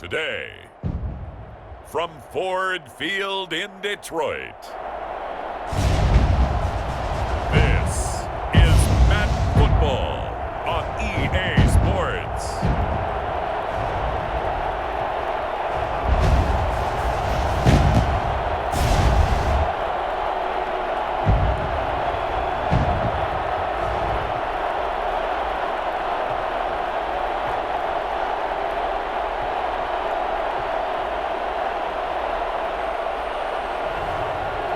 Today, from Ford Field in Detroit, this is Madden Football on EA Sports.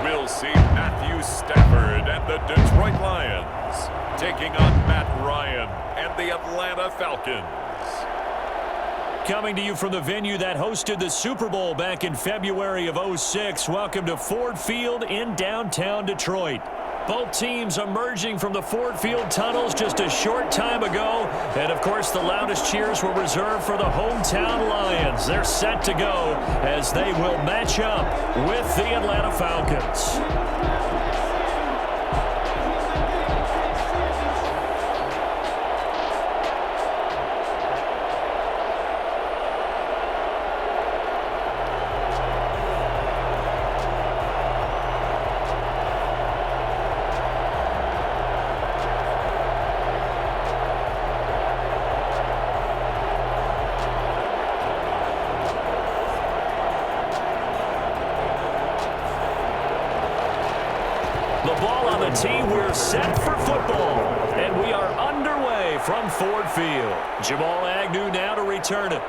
We'll see Matthew Stafford and the Detroit Lions taking on Matt Ryan and the Atlanta Falcons. Coming to you from the venue that hosted the Super Bowl back in February of '06. Welcome to Ford Field in downtown Detroit. Both teams emerging from the Ford Field tunnels just a short time ago. And, of course, the loudest cheers were reserved for the hometown Lions. They're set to go as they will match up with the Atlanta Falcons. The ball on the tee, we're set for football. And we are underway from Ford Field. Jamal Agnew now to return it.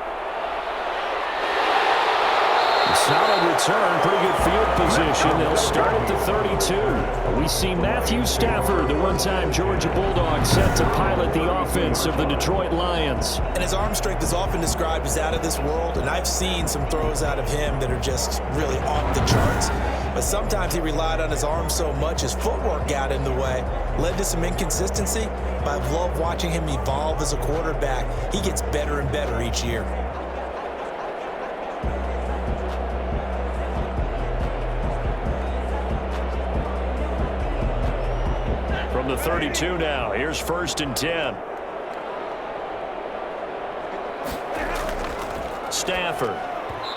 Solid return, pretty good field position. They'll start at the 32. We see Matthew Stafford, the one-time Georgia Bulldog, set to pilot the offense of the Detroit Lions. And his arm strength is often described as out of this world, and I've seen some throws out of him that are just really off the charts. But sometimes he relied on his arm so much his footwork got in the way, led to some inconsistency. But I've loved watching him evolve as a quarterback. He gets better and better each year. From the 32 now, here's 1st and 10. Stafford.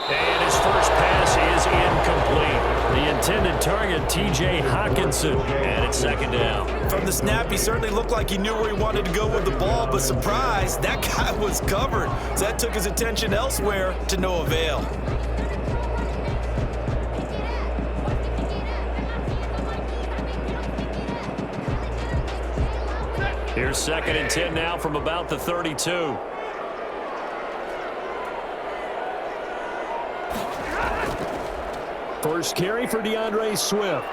And his first pass is incomplete. The intended target, T.J. Hawkinson, and it's 2nd down. From the snap, he certainly looked like he knew where he wanted to go with the ball, but surprise, that guy was covered. So that took his attention elsewhere to no avail. Here's 2nd and 10 now from about the 32. First carry for DeAndre Swift.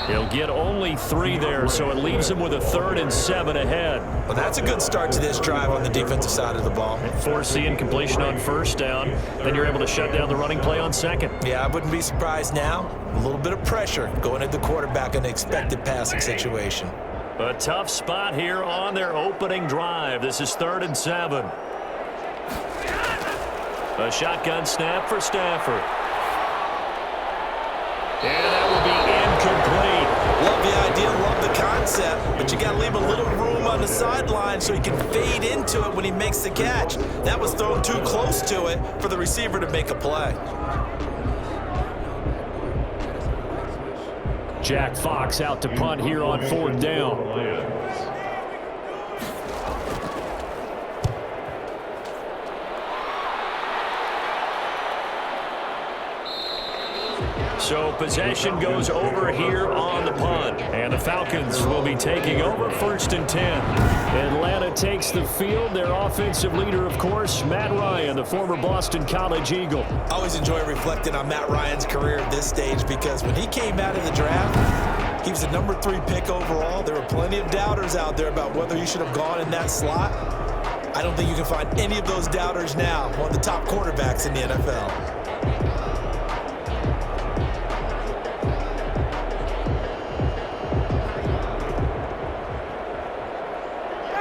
He'll get only 3 there, so it leaves him with a 3rd and 7 ahead. Well, that's a good start to this drive on the defensive side of the ball. Force the incompletion on 1st down. Then you're able to shut down the running play on 2nd. Yeah, I wouldn't be surprised now. A little bit of pressure going at the quarterback in an expected passing situation. A tough spot here on their opening drive. This is 3rd and 7. A shotgun snap for Stafford. And that will be incomplete. Love the idea, love the concept, but you got to leave a little room on the sideline so he can fade into it when he makes the catch. That was thrown too close to it for the receiver to make a play. Jack Fox out to punt here on 4th down. So possession goes over here on the punt. And the Falcons will be taking over 1st and 10. Atlanta takes the field. Their offensive leader, of course, Matt Ryan, the former Boston College Eagle. I always enjoy reflecting on Matt Ryan's career at this stage because when he came out of the draft, he was the number 3 pick overall. There were plenty of doubters out there about whether he should have gone in that slot. I don't think you can find any of those doubters now. One of the top quarterbacks in the NFL.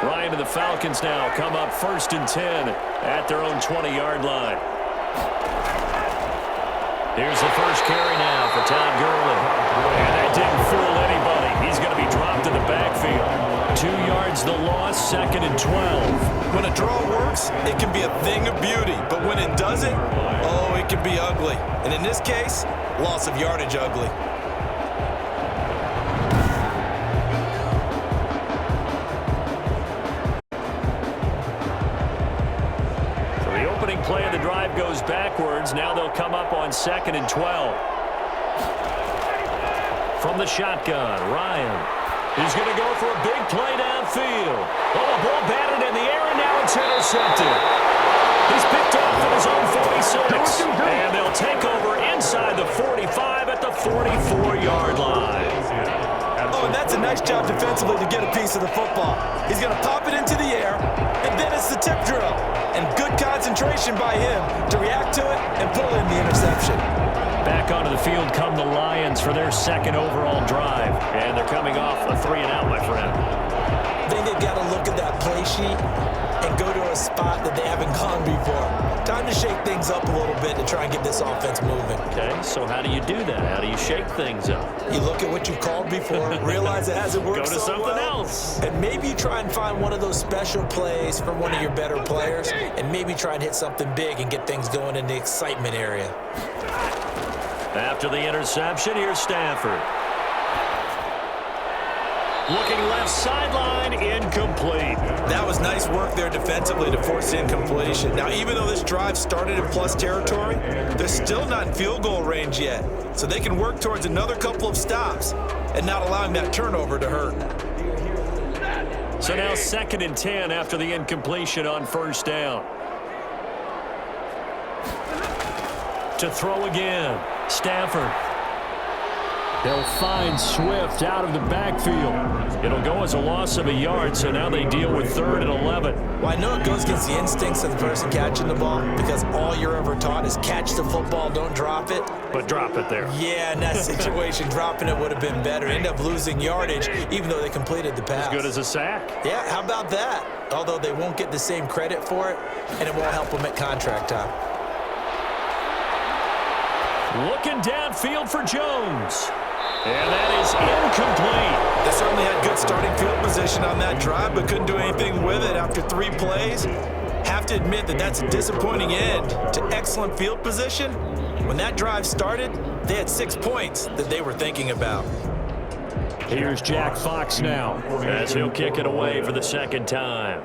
Ryan and the Falcons now come up 1st and 10 at their own 20-yard line. Here's the first carry now for Todd Gurley. And that didn't fool anybody. He's going to be dropped in the backfield. 2 yards the loss, 2nd and 12. When a draw works, it can be a thing of beauty. But when it doesn't, oh, it can be ugly. And in this case, loss of yardage ugly. So the opening play of the drive goes backwards. Now they'll come up on 2nd and 12. From the shotgun, Ryan. He's going to go for a big play downfield. Oh, the ball batted in the air, and now it's intercepted. He's picked off at his own 46. And they'll take over inside the 45 at the 44-yard line. Oh, and that's a nice job defensively to get a piece of the football. He's going to pop it into the air, and then it's the tip drill. And good concentration by him to react to it and pull in the interception. Back onto the field come the Lions for their 2nd overall drive. And they're coming off a 3-and-out, my friend. I think they've got to look at that play sheet and go to a spot that they haven't gone before. Time to shake things up a little bit to try and get this offense moving. Okay, so how do you do that? How do you shake things up? You look at what you've called before, realize it hasn't worked Go to so something well, else. and maybe you try and find one of those special plays from one of your better players, and maybe try and hit something big and get things going in the excitement area. After the interception, here's Stafford. Looking left sideline, incomplete. That was nice work there defensively to force the incompletion. Now, even though this drive started in plus territory, they're still not in field goal range yet. So they can work towards another couple of stops and not allowing that turnover to hurt. So now 2nd and 10 after the incompletion on 1st down. To throw again, Stafford. They'll find Swift out of the backfield. It'll go as a loss of a yard, so now they deal with 3rd and 11. Well, I know it goes against the instincts of the person catching the ball because all you're ever taught is catch the football, don't drop it. But drop it there. Yeah, in that situation, dropping it would have been better. End up losing yardage, even though they completed the pass. As good as a sack. Yeah, how about that? Although they won't get the same credit for it, and it won't help them at contract time. Looking downfield for Jones. And that is incomplete. They certainly had good starting field position on that drive, but couldn't do anything with it after 3 plays. Have to admit that that's a disappointing end to excellent field position. When that drive started, they had 6 points that they were thinking about. Here's Jack Fox now as he'll kick it away for the 2nd time.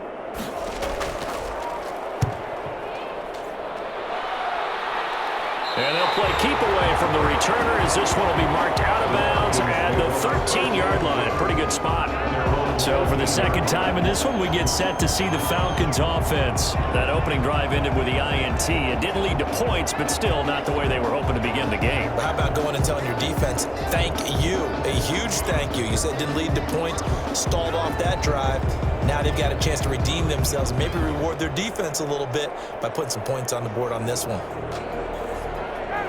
And they'll play keep away from the returner as this one will be marked out of bounds at the 13-yard line. Pretty good spot. So for the 2nd time in this one, we get set to see the Falcons offense. That opening drive ended with the INT. It didn't lead to points, but still not the way they were hoping to begin the game. How about going and telling your defense, thank you, a huge thank you. You said it didn't lead to points, stalled off that drive. Now they've got a chance to redeem themselves, maybe reward their defense a little bit by putting some points on the board on this one.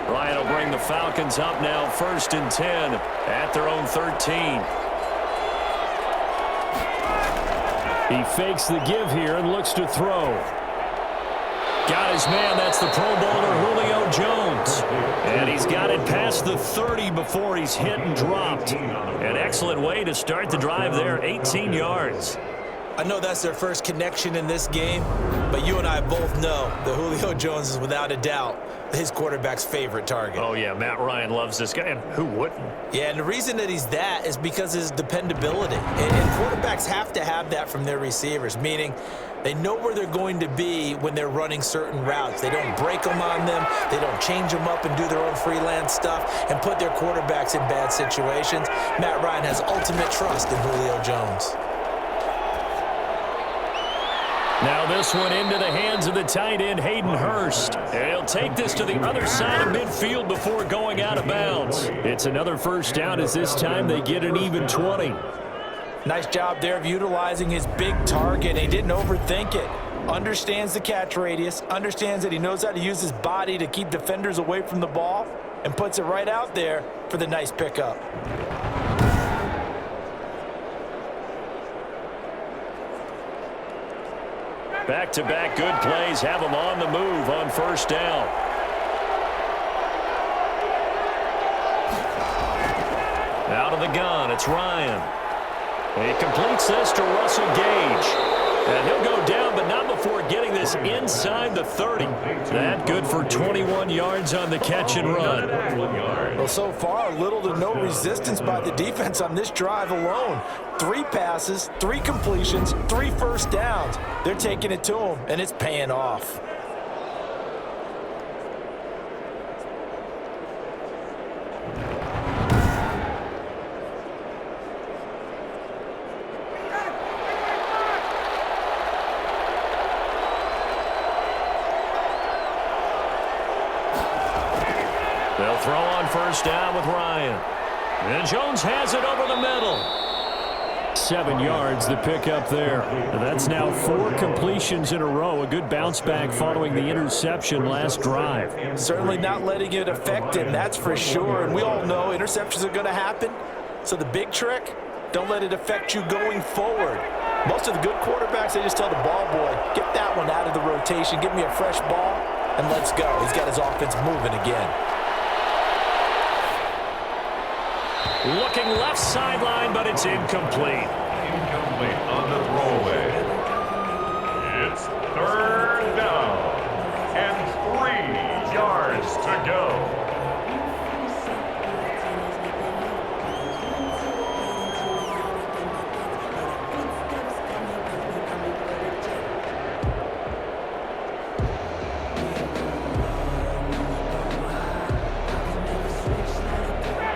Ryan will bring the Falcons up now 1st and 10 at their own 13. He fakes the give here and looks to throw. Got his man. That's the Pro Bowler Julio Jones. And he's got it past the 30 before he's hit and dropped. An excellent way to start the drive there, 18 yards. I know that's their first connection in this game, but you and I both know that Julio Jones is without a doubt his quarterback's favorite target. Oh, yeah, Matt Ryan loves this guy, and who wouldn't? Yeah, and the reason that he's that is because of his dependability. And quarterbacks have to have that from their receivers, meaning they know where they're going to be when they're running certain routes. They don't break them on them. They don't change them up and do their own freelance stuff and put their quarterbacks in bad situations. Matt Ryan has ultimate trust in Julio Jones. Now this one into the hands of the tight end, Hayden Hurst. And he'll take this to the other side of midfield before going out of bounds. It's another 1st down as this time they get an even 20. Nice job there of utilizing his big target. He didn't overthink it. Understands the catch radius, understands that he knows how to use his body to keep defenders away from the ball, and puts it right out there for the nice pickup. Back-to-back good plays have them on the move on 1st down. Out of the gun, it's Ryan. He completes this to Russell Gage. And he'll go down, but not before getting this inside the 30. That good for 21 yards on the catch and run. Well, so far, little to no resistance by the defense on this drive alone. 3 passes, 3 completions, 3 first downs. They're taking it to him, and it's paying off. They'll throw on first down with Ryan. And Jones has it over the middle. 7 yards, the pickup there. And that's now 4 completions in a row. A good bounce back following the interception last drive. Certainly not letting it affect him, that's for sure. And we all know interceptions are going to happen. So the big trick, don't let it affect you going forward. Most of the good quarterbacks, they just tell the ball boy, get that one out of the rotation, give me a fresh ball, and let's go. He's got his offense moving again. Looking left sideline, but it's incomplete. Incomplete on the throwaway. It's 3rd down and 3 yards to go.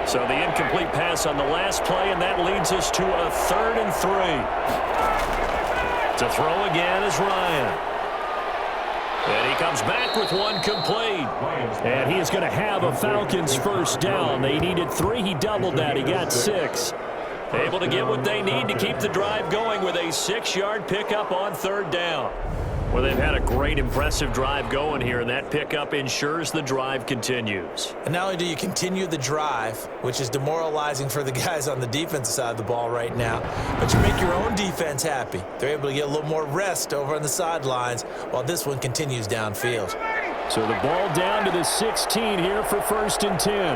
So the incomplete pass on the last play, and that leads us to a 3rd and 3. To throw again is Ryan. And he comes back with one complete. And he is going to have a Falcons first down. They needed 3. He doubled that. He got 6. Able to get what they need to keep the drive going with a 6-yard pickup on 3rd down. Well, they've had a great, impressive drive going here, and that pickup ensures the drive continues. And not only do you continue the drive, which is demoralizing for the guys on the defensive side of the ball right now, but you make your own defense happy. They're able to get a little more rest over on the sidelines while this one continues downfield. So the ball down to the 16 here for 1st and 10.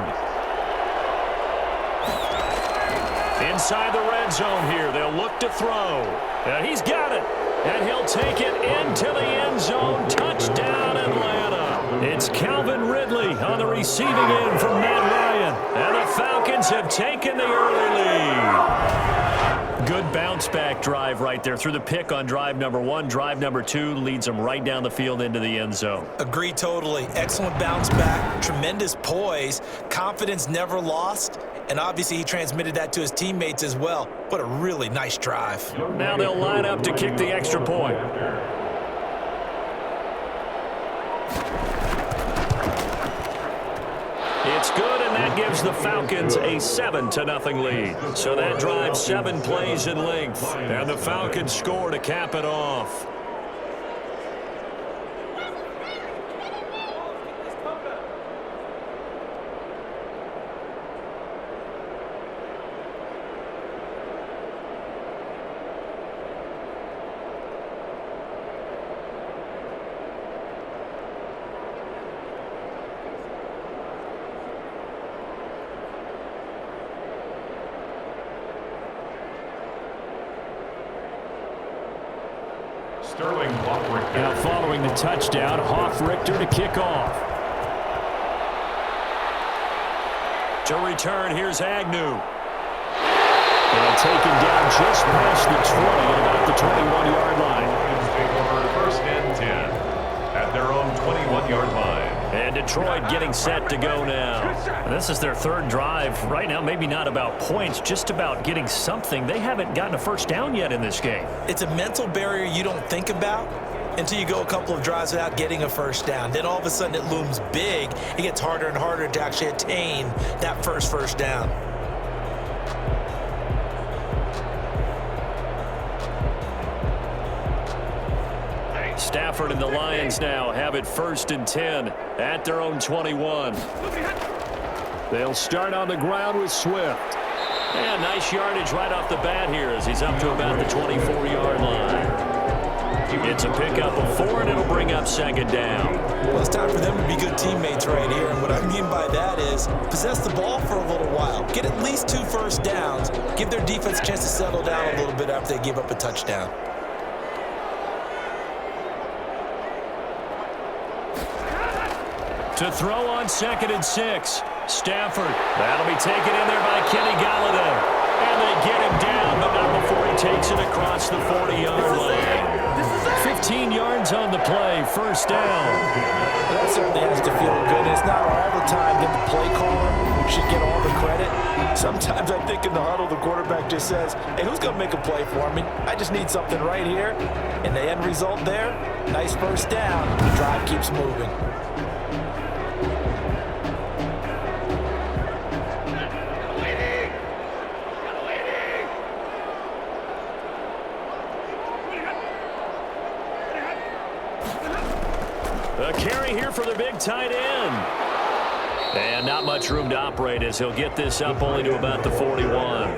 Inside the red zone here, they'll look to throw. And he's got it. And he'll take it into the end zone. Touchdown, Atlanta. It's Calvin Ridley on the receiving end from Matt Ryan. And the Falcons have taken the early lead. Good bounce-back drive right there through the pick on drive number 1. Drive number 2 leads them right down the field into the end zone. Agree totally. Excellent bounce back, tremendous poise, confidence never lost, and obviously he transmitted that to his teammates as well. What a really nice drive. Now they'll line up to kick the extra point. It's good, and that gives the Falcons a 7-0 lead. So that drive 7 plays in length, and the Falcons score to cap it off. Now following the touchdown, Richter to kick off. To return, here's Agnew. And taken down just past the 20 at about the 21-yard line. First and 10 at their own 21-yard line. And Detroit getting set to go now. And this is their 3rd drive. Right now, maybe not about points, just about getting something. They haven't gotten a first down yet in this game. It's a mental barrier you don't think about until you go a couple of drives without getting a first down. Then all of a sudden it looms big. It gets harder and harder to actually attain that first down. Stafford and the Lions now have it 1st and 10 at their own 21. They'll start on the ground with Swift. And nice yardage right off the bat here as he's up to about the 24-yard line. It's a pickup of 4, and it'll bring up second down. Well, it's time for them to be good teammates right here. And what I mean by that is possess the ball for a little while. Get at least 2 first downs. Give their defense a chance to settle down a little bit after they give up a touchdown. To throw on 2nd and 6. Stafford. That'll be taken in there by Kenny Galladay. And they get him down, but not before he takes it across the 40-yard line. 15 yards on the play, first down. Well, that certainly has to feel good. It's not all the time that the play caller should get all the credit. Sometimes I think in the huddle, the quarterback just says, hey, who's going to make a play for me? I just need something right here. And the end result there, nice first down. The drive keeps moving. A carry here for the big tight end. And not much room to operate as he'll get this up only to about the 41.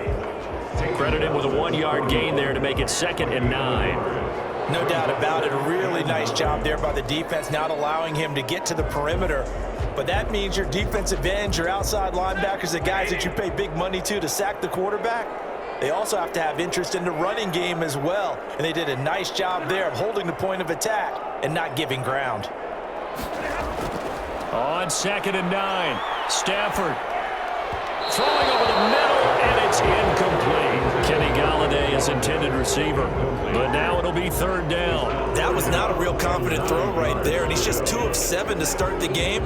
Credit him with a 1-yard gain there to make it 2nd and 9. No doubt about it. A really nice job there by the defense, not allowing him to get to the perimeter. But that means your defensive ends, your outside linebackers, the guys that you pay big money to sack the quarterback, they also have to have interest in the running game as well. And they did a nice job there of holding the point of attack and not giving ground. On 2nd and 9, Stafford throwing over the middle, and it's incomplete. Kenny Galladay is intended receiver, but now it'll be 3rd down. That was not a real confident throw right there, and he's just 2 of 7 to start the game.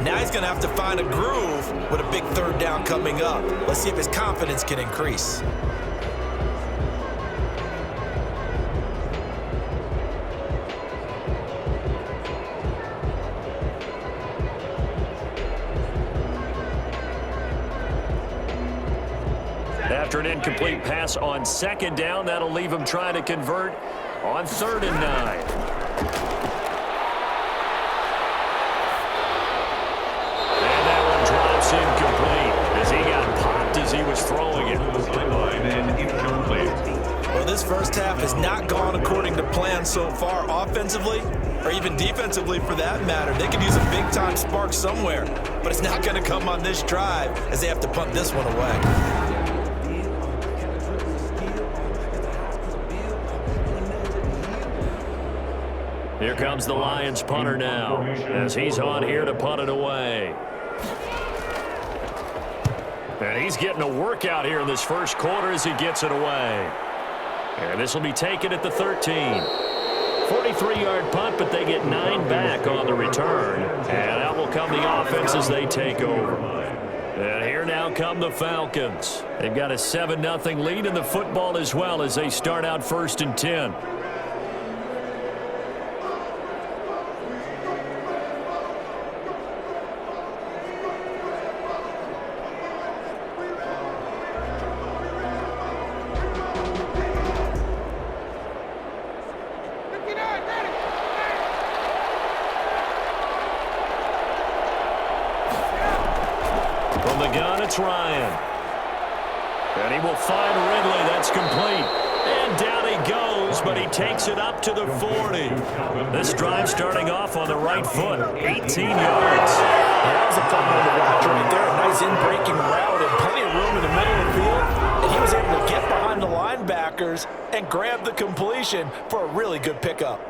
Now he's going to have to find a groove with a big 3rd down coming up. Let's see if his confidence can increase. After an incomplete pass on 2nd down, that'll leave him trying to convert on 3rd and 9. And that one drops incomplete as he got popped as he was throwing it. Well, this first half has not gone according to plan so far offensively or even defensively for that matter. They could use a big-time spark somewhere, but it's not going to come on this drive as they have to punt this one away. Here comes the Lions punter now as he's on here to punt it away. And he's getting a workout here in this first quarter as he gets it away. And this will be taken at the 13. 43-yard punt, but they get 9 back on the return. And out will come the offense as they take over. And here now come the Falcons. They've got a 7-0 lead in the football as well as they start out 1st and 10. From the gun, it's Ryan. And he will find Ridley. That's complete. And down he goes, but he takes it up to the 40. This drive starting off on the right foot. 18 yards. That was a fun one to watch right there. A nice in-breaking route and plenty of room in the middle of the field. And he was able to get behind the linebackers and grab the completion for a really good pickup.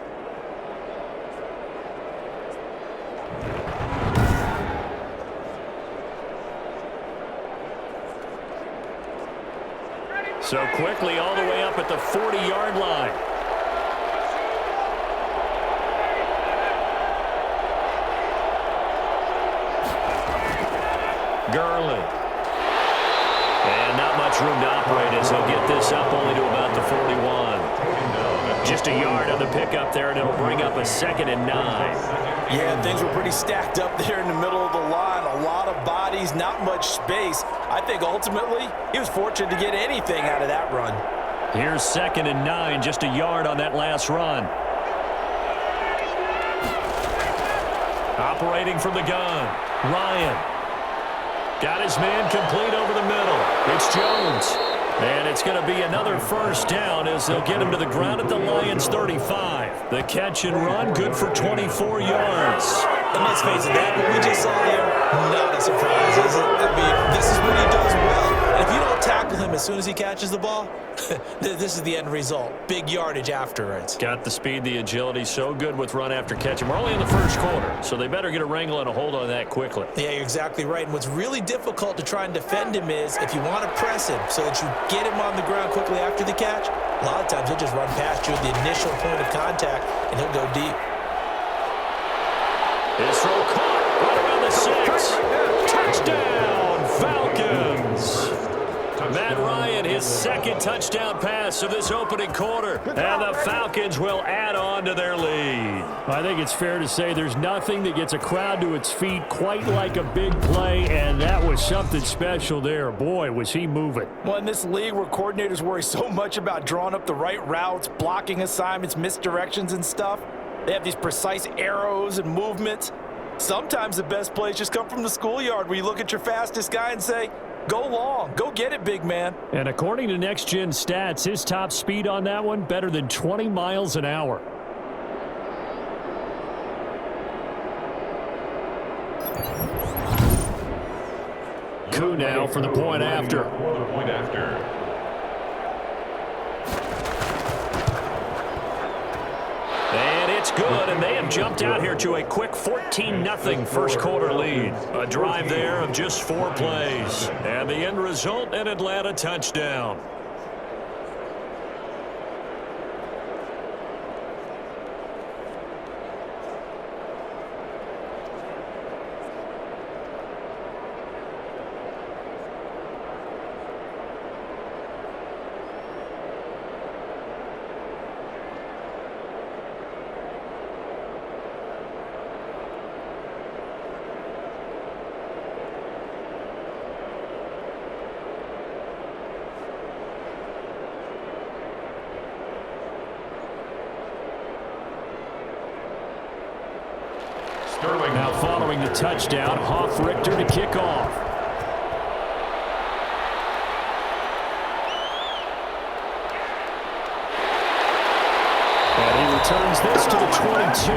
So quickly all the way up at the 40-yard line. Gurley. And not much room to operate as he'll get this up only to about the 41. Just a yard on the pickup there, and it'll bring up a 2nd and 9. Yeah, things were pretty stacked up there in the middle of the line. A lot of bodies, not much space. I think ultimately he was fortunate to get anything out of that run. Here's 2nd and 9, just a yard on that last run. Operating from the gun, Ryan. Got his man complete over the middle. It's Jones. And it's going to be another first down as they'll get him to the ground at the Lions' 35. The catch and run, good for 24 yards. And let's face it, that what we just saw there, not a surprise, is it? I mean, this is what he does well. And if you don't tackle him as soon as he catches the ball, this is the end result. Big yardage afterwards. Got the speed, the agility, so good with run after catch. And we're only in the first quarter, so they better get a wrangle and a hold on that quickly. Yeah, you're exactly right. And what's really difficult to try and defend him is if you want to press him so that you get him on the ground quickly after the catch, a lot of times he'll just run past you at the initial point of contact, and he'll go deep. His throw caught right around the 6. Touchdown, Falcons. Matt Ryan, his second touchdown pass of this opening quarter. And the Falcons will add on to their lead. I think it's fair to say there's nothing that gets a crowd to its feet quite like a big play, and that was something special there. Boy, was he moving. Well, in this league where coordinators worry so much about drawing up the right routes, blocking assignments, misdirections and stuff, they have these precise arrows and movements. Sometimes the best plays just come from the schoolyard where you look at your fastest guy and say, go long. Go get it, big man. And according to Next Gen Stats, his top speed on that one, better than 20 miles an hour. Coup now for the point after. And it's good, and they have jumped out here to a quick 14-0 first quarter lead. A drive there of just 4 plays. And the end result, an Atlanta touchdown. Now following the touchdown, Hoff-Richter to kick off. And he returns this to the 22.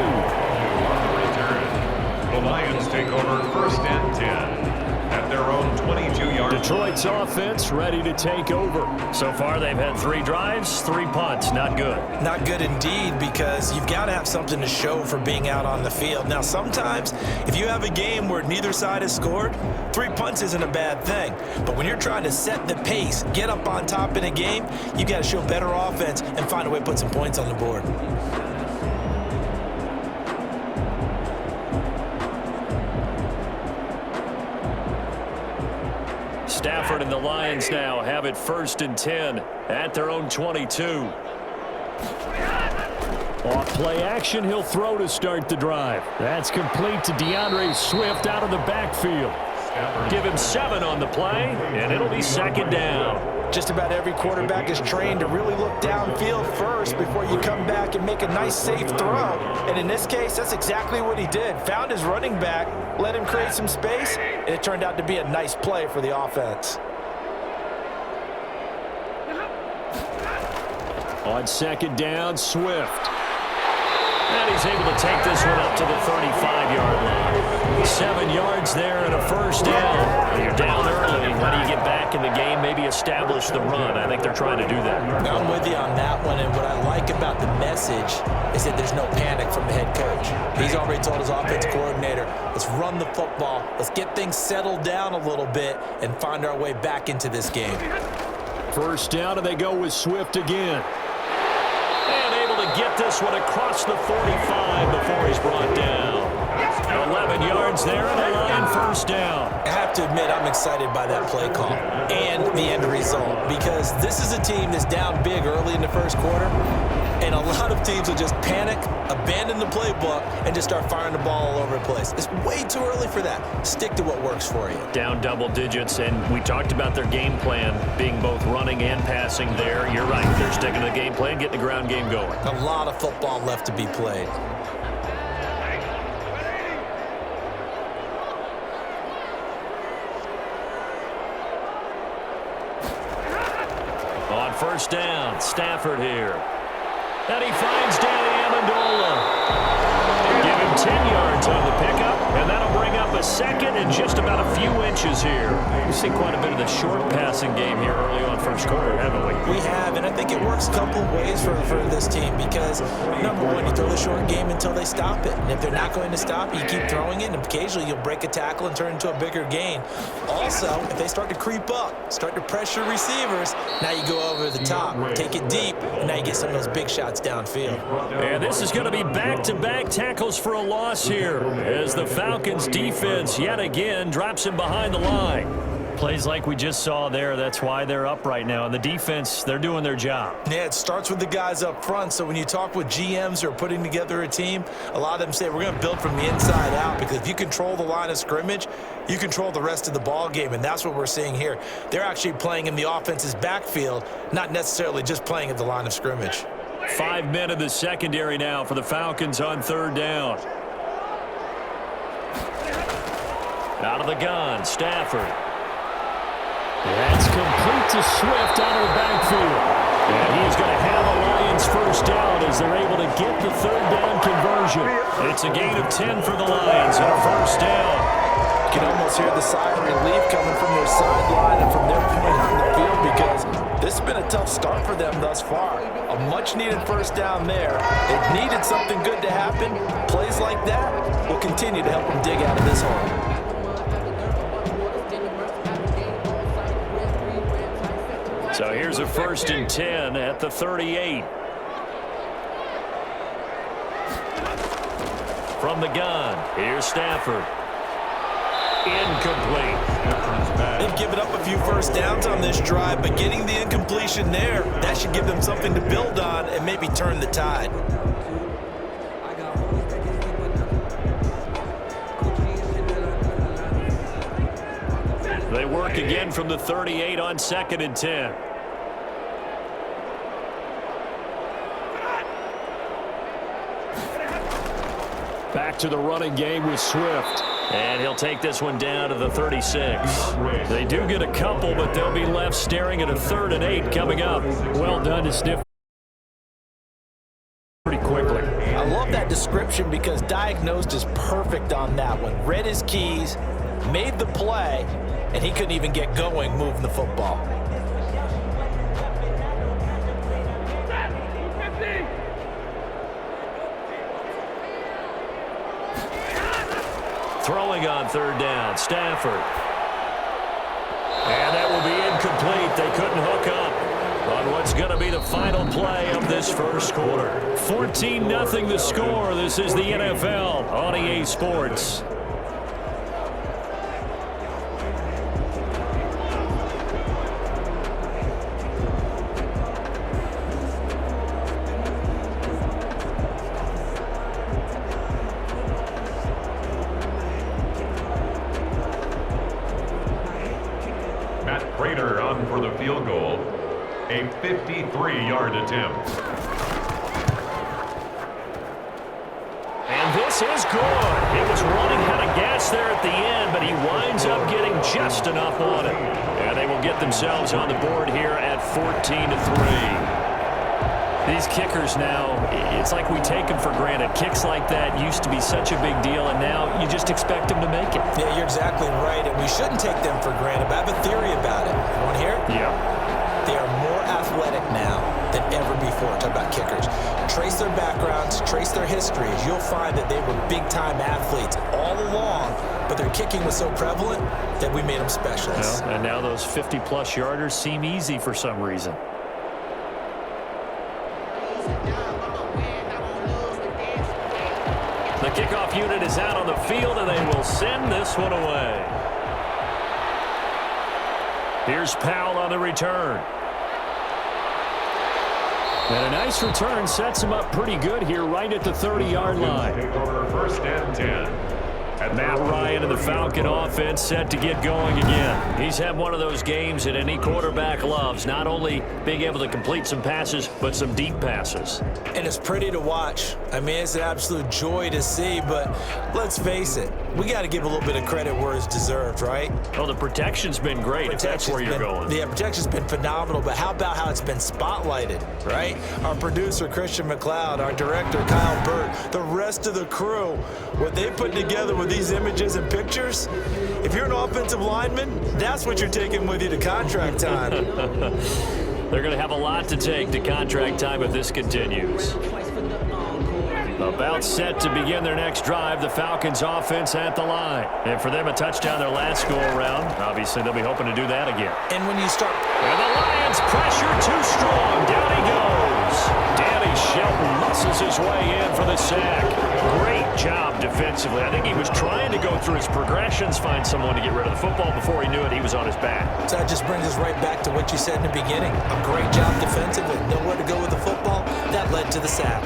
The Lions take over first and 10 at their own 22-yard line. Detroit's offense ready to take over. So far, they've had 3 drives, 3 punts. Not good. Not good indeed, because you've got to have something to show for being out on the field. Now, sometimes, if you have a game where neither side has scored, 3 punts isn't a bad thing. But when you're trying to set the pace, get up on top in a game, you got to show better offense and find a way to put some points on the board. Stafford and the Lions now have it 1st and 10 at their own 22. Off play action, he'll throw to start the drive. That's complete to DeAndre Swift out of the backfield. Give him 7 on the play, and it'll be 2nd down. Just about every quarterback is trained to really look downfield first before you come back and make a nice, safe throw. And in this case, that's exactly what he did. Found his running back, let him create some space, and it turned out to be a nice play for the offense. On 2nd down, Swift. And he's able to take this one up to the 35-yard line. 7 yards there and a 1st down. You're down early. How do you get back in the game, maybe establish the run? I think they're trying to do that. I'm with you on that one, and what I like about the message is that there's no panic from the head coach. He's already told his offensive coordinator, let's run the football, let's get things settled down a little bit and find our way back into this game. 1st down, and they go with Swift again. And able to get this one across the 45 before he's brought down. 11 yards there and a Lion 1st down. I have to admit, I'm excited by that play call and the end result, because this is a team that's down big early in the first quarter, and a lot of teams will just panic, abandon the playbook, and just start firing the ball all over the place. It's way too early for that. Stick to what works for you. Down double digits, and we talked about their game plan being both running and passing there. You're right. They're sticking to the game plan, getting the ground game going. A lot of football left to be played. first down. Stafford here. And he finds Danny Amendola. Give him 10 yards on the pickup, and that'll bring up a second and just about a few inches here. We've seen quite a bit of the short passing game here early on first quarter, haven't we? We have, and I think it works a couple of ways for this team because, number one, you throw the short game until they stop it. And if they're not going to stop it, you keep throwing it, and occasionally you'll break a tackle and turn it into a bigger gain. Also, if they start to creep up, start to pressure receivers, now you go over the top, take it deep, and now you get some of those big shots downfield. And this is going to be back-to-back tackles for a loss here as the Falcons defense yet again drops him behind the line. Plays like we just saw there, that's why they're up right now. And the defense, they're doing their job. Yeah, it starts with the guys up front. So when you talk with GMs who are putting together a team, a lot of them say we're going to build from the inside out because if you control the line of scrimmage, you control the rest of the ball game, and that's what we're seeing here. They're actually playing in the offense's backfield, not necessarily just playing at the line of scrimmage. 5 men in the secondary now for the Falcons on third down. Out of the gun, Stafford. That's complete to Swift out of the backfield. And he's going to have a Lions first down as they're able to get the third down conversion. It's a gain of 10 for the Lions and a first down. You can almost hear the sigh of relief coming from their sideline and from their point on the field because this has been a tough start for them thus far. A much-needed first down there. They've needed something good to happen. Plays like that will continue to help them dig out of this hole. So here's a 1st and 10 at the 38. From the gun, here's Stafford. Incomplete. They've given up a few first downs on this drive, but getting the incompletion there, that should give them something to build on and maybe turn the tide. They work again from the 38 on 2nd and 10. Back to the running game with Swift. And he'll take this one down to the 36. They do get a couple, but they'll be left staring at a 3rd and 8 coming up. Well done to sniff pretty quickly. I love that description because diagnosed is perfect on that one. Read his keys, made the play, and he couldn't even get going moving the football. Throwing on 3rd down, Stafford. And that will be incomplete. They couldn't hook up on what's going to be the final play of this first quarter. 14-0 the score. This is the NFL on EA Sports. On for the field goal, a 53-yard attempt. And this is good. It was running out of gas there at the end, but he winds up getting just enough on it. And they will get themselves on the board here at 14-3. These kickers now, it's like we take them for granted. Kicks like that used to be such a big deal, and now you just expect them to make it. Yeah, you're exactly right, and we shouldn't take them for granted, but I have a theory about it. You want to hear it? Yeah. They are more athletic now than ever before. Talk about kickers. Trace their backgrounds, trace their histories. You'll find that they were big-time athletes all along, but their kicking was so prevalent that we made them specialists. Well, and now those 50-plus yarders seem easy for some reason. The kickoff unit is out on the field, and they will send this one away. Here's Powell on the return. And a nice return sets him up pretty good here right at the 30-yard line. Over 1st and 10. Matt Ryan and the Falcon offense set to get going again. He's had one of those games that any quarterback loves, not only being able to complete some passes, but some deep passes. And it's pretty to watch. I mean, it's an absolute joy to see, but let's face it, we got to give a little bit of credit where it's deserved, right? Oh, the protection's been great, if that's where you're going. Yeah, protection's been phenomenal, but how about how it's been spotlighted, right? Our producer, Christian McLeod, our director, Kyle Burt, the rest of the crew, what they put together with these images and pictures, if you're an offensive lineman, that's what you're taking with you to contract time. They're going to have a lot to take to contract time if this continues. About set to begin their next drive, the Falcons offense at the line. And for them, a touchdown their last go-around. Obviously, they'll be hoping to do that again. And when you start... And the Lions pressure too strong. Down he goes. Danny Shelton muscles his way in for the sack. Great job defensively. I think he was trying to go through his progressions, find someone to get rid of the football. Before he knew it, he was on his back. So that just brings us right back to what you said in the beginning. A great job defensively. Nowhere to go with the football. That led to the sack.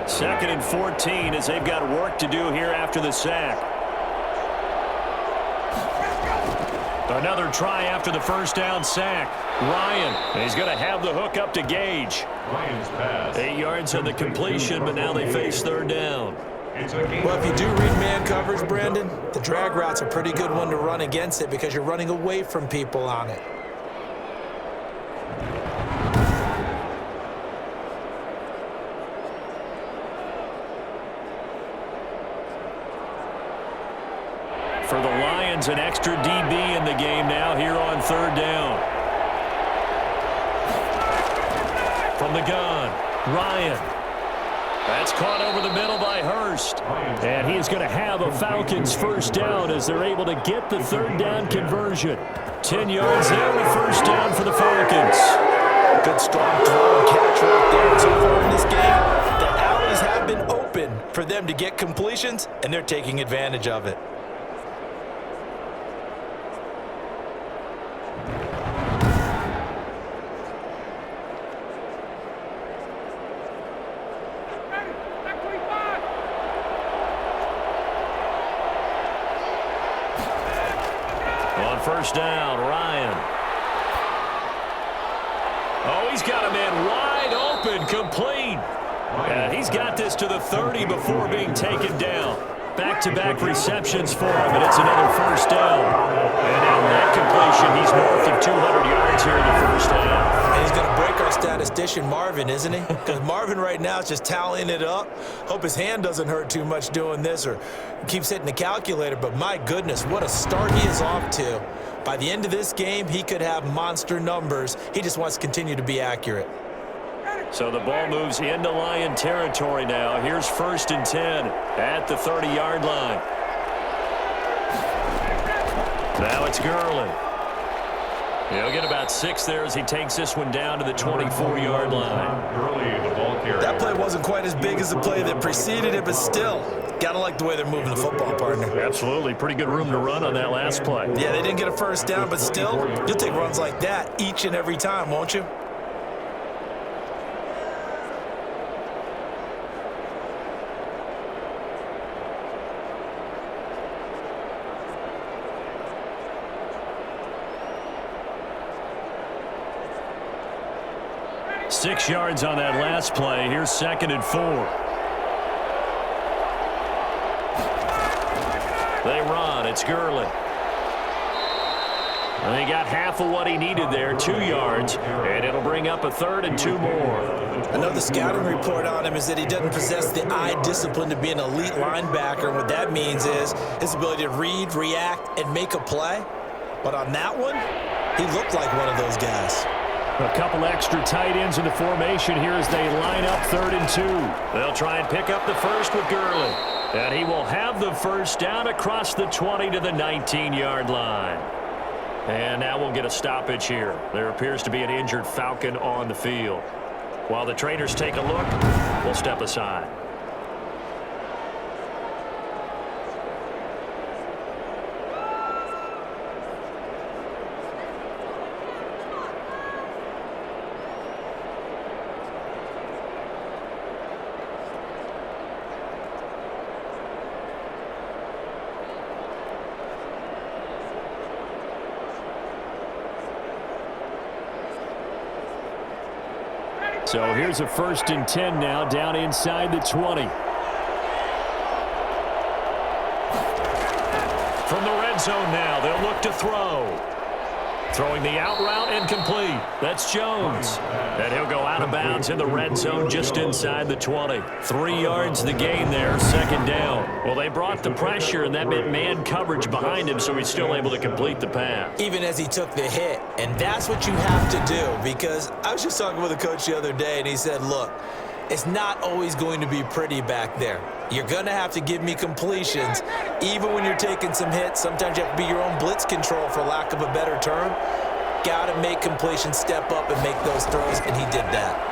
Second and 14 as they've got work to do here after the sack. Another try after the first down sack. Ryan, and he's going to have the hook up to Gage. 8 yards on the completion, but now they face third down. Well, if you do read man coverage, Brandon, the drag route's a pretty good one to run against it because you're running away from people on it. For the Lions, an extra DB in the game now here on third down. From the gun, Ryan. That's caught over the middle by Hurst. And he is going to have a Falcons first down as they're able to get the third down conversion. 10 yards there with first down for the Falcons. Good strong throw and catch right there. And so far in this game, the alleys have been open for them to get completions, and they're taking advantage of it. First down, Ryan. Oh, he's got a man wide open, complete. And he's got this to the 30 before being taken down. Back-to-back receptions for him, and it's another first down. And on that completion, he's north of 200 yards here in the first half. And he's going to break our statistician, Marvin, isn't he? Because Marvin right now is just tallying it up. Hope his hand doesn't hurt too much doing this or keeps hitting the calculator. But my goodness, what a start he is off to. By the end of this game, he could have monster numbers. He just wants to continue to be accurate. So the ball moves into Lion territory now. Here's first and 10 at the 30-yard line. Now it's Gurley. He'll get about 6 there as he takes this one down to the 24-yard line. Gurley, the ball carrier. That play wasn't quite as big as the play that preceded it, but still, gotta like the way they're moving the football, partner. Absolutely. Pretty good room to run on that last play. Yeah, they didn't get a first down, but still, you'll take runs like that each and every time, won't you? Six yards on that last play. Here's second and 4. They run. It's Gurley. And he got half of what he needed there, 2 yards, and it'll bring up a third and 2 more. Another scouting report on him is that he doesn't possess the eye discipline to be an elite linebacker. And what that means is his ability to read, react, and make a play. But on that one, he looked like one of those guys. A couple extra tight ends in the formation here as they line up third and 2. They'll try and pick up the first with Gurley. And he will have the first down across the 20 to the 19-yard line. And now we'll get a stoppage here. There appears to be an injured Falcon on the field. While the trainers take a look, we'll step aside. So here's a 1st and 10 now down inside the 20. From the red zone now, they'll look to throw. Throwing the out route incomplete. That's Jones. And he'll go out of bounds in the red zone just inside the 20. 3 yards the gain there, 2nd down. Well, they brought the pressure, and that meant man coverage behind him, so he's still able to complete the pass. Even as he took the hit. And that's what you have to do, because I was just talking with a coach the other day, and he said, look, it's not always going to be pretty back there. You're going to have to give me completions. Even when you're taking some hits, sometimes you have to be your own blitz control, for lack of a better term. Got to make completions, step up, and make those throws, and he did that.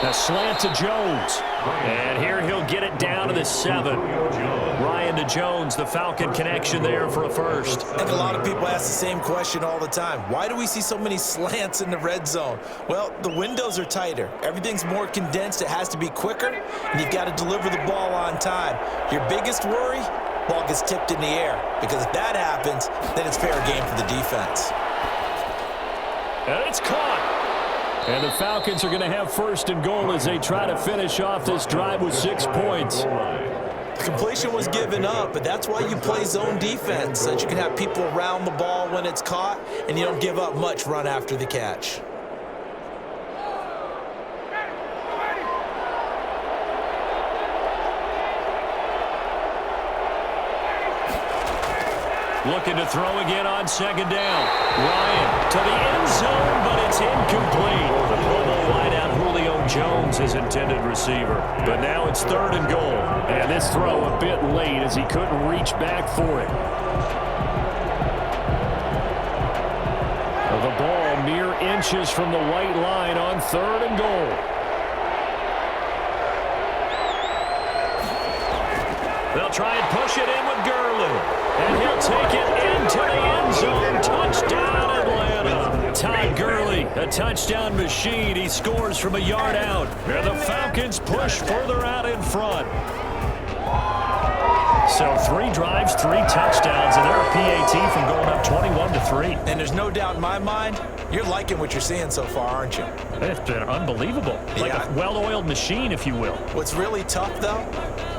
A slant to Jones. And here he'll get it down to the 7. Ryan to Jones, the Falcon connection there for a first. I think a lot of people ask the same question all the time. Why do we see so many slants in the red zone? Well, the windows are tighter. Everything's more condensed. It has to be quicker, and you've got to deliver the ball on time. Your biggest worry? Ball gets tipped in the air, because if that happens, then it's fair game for the defense. And it's caught. And the Falcons are going to have 1st and goal as they try to finish off this drive with 6 points. The completion was given up, but that's why you play zone defense, so that you can have people around the ball when it's caught, and you don't give up much run after the catch. Looking to throw again on 2nd down. Ryan to the end zone, but it's incomplete. The Pro Bowl wideout Julio Jones is intended receiver. But now it's 3rd and goal. And this throw a bit late as he couldn't reach back for it. The ball mere inches from the white line on 3rd and goal. They'll try and push it in with Gurley. And he'll take it into the end zone. Touchdown, Atlanta. Todd Gurley, a touchdown machine. He scores from a yard out. And the Falcons push further out in front. So 3 drives, 3 touchdowns, and they're a PAT from going up 21-3. And there's no doubt in my mind, you're liking what you're seeing so far, aren't you? It's been unbelievable. Like a well-oiled machine, if you will. What's really tough, though,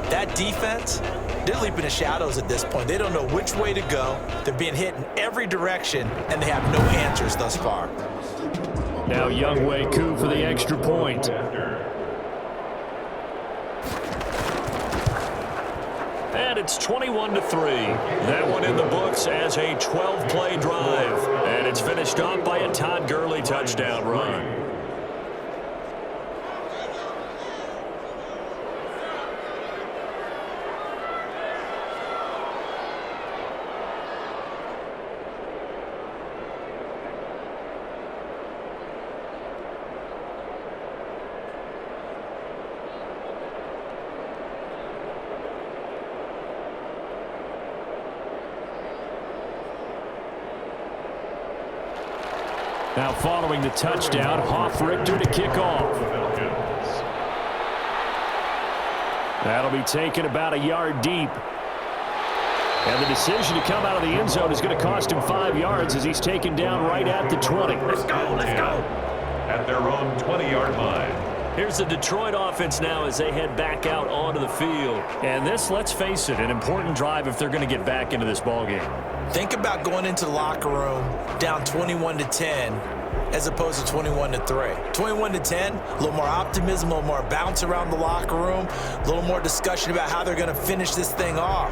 that defense, they're leaping the shadows at this point. They don't know which way to go. They're being hit in every direction, and they have no answers thus far. Now Younghoe Koo for the extra point. And it's 21-3. That one in the books as a 12-play drive. And it's finished off by a Todd Gurley touchdown run. Now following the touchdown, Hoff-Richter to kick off. That'll be taken about a yard deep. And the decision to come out of the end zone is going to cost him 5 yards as he's taken down right at the 20. Let's go, let's go. At their own 20-yard line. Here's the Detroit offense now as they head back out onto the field. And this, let's face it, an important drive if they're going to get back into this ballgame. Think about going into the locker room down 21-10 as opposed to 21-3. 21-10, a little more optimism, a little more bounce around the locker room, a little more discussion about how they're going to finish this thing off.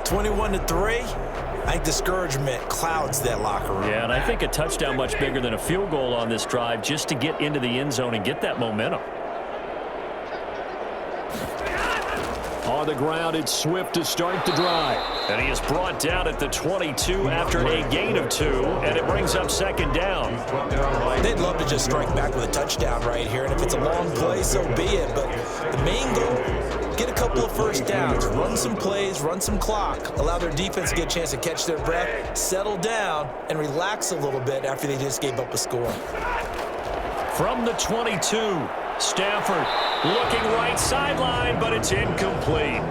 21-3, I think discouragement clouds that locker room. Yeah, and I think a touchdown much bigger than a field goal on this drive just to get into the end zone and get that momentum. On the ground, it's Swift to start the drive. And he is brought down at the 22 after a gain of 2, and it brings up 2nd down. They'd love to just strike back with a touchdown right here, and if it's a long play, so be it. But the main goal, get a couple of first downs, run some plays, run some clock, allow their defense to get a chance to catch their breath, settle down, and relax a little bit after they just gave up a score. From the 22, Stafford looking right sideline, but it's incomplete.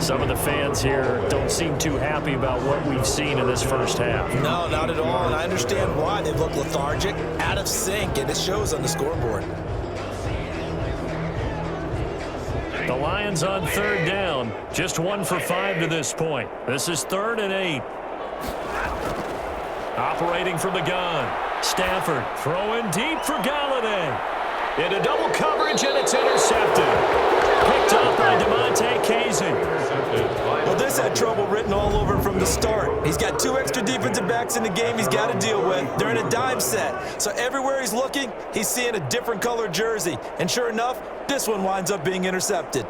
Some of the fans here don't seem too happy about what we've seen in this first half. No, not at all, and I understand why. They look lethargic, out of sync, and it shows on the scoreboard. The Lions on third down, just 1 for 5 to this point. This is 3rd and 8. Operating from the gun. Stafford throwing deep for Galladay. Into double coverage, and it's intercepted. Picked up by DeMonte Casey. Well, this had trouble written all over from the start. He's got 2 extra defensive backs in the game he's got to deal with. They're in a dime set. So everywhere he's looking, he's seeing a different color jersey. And sure enough, this one winds up being intercepted.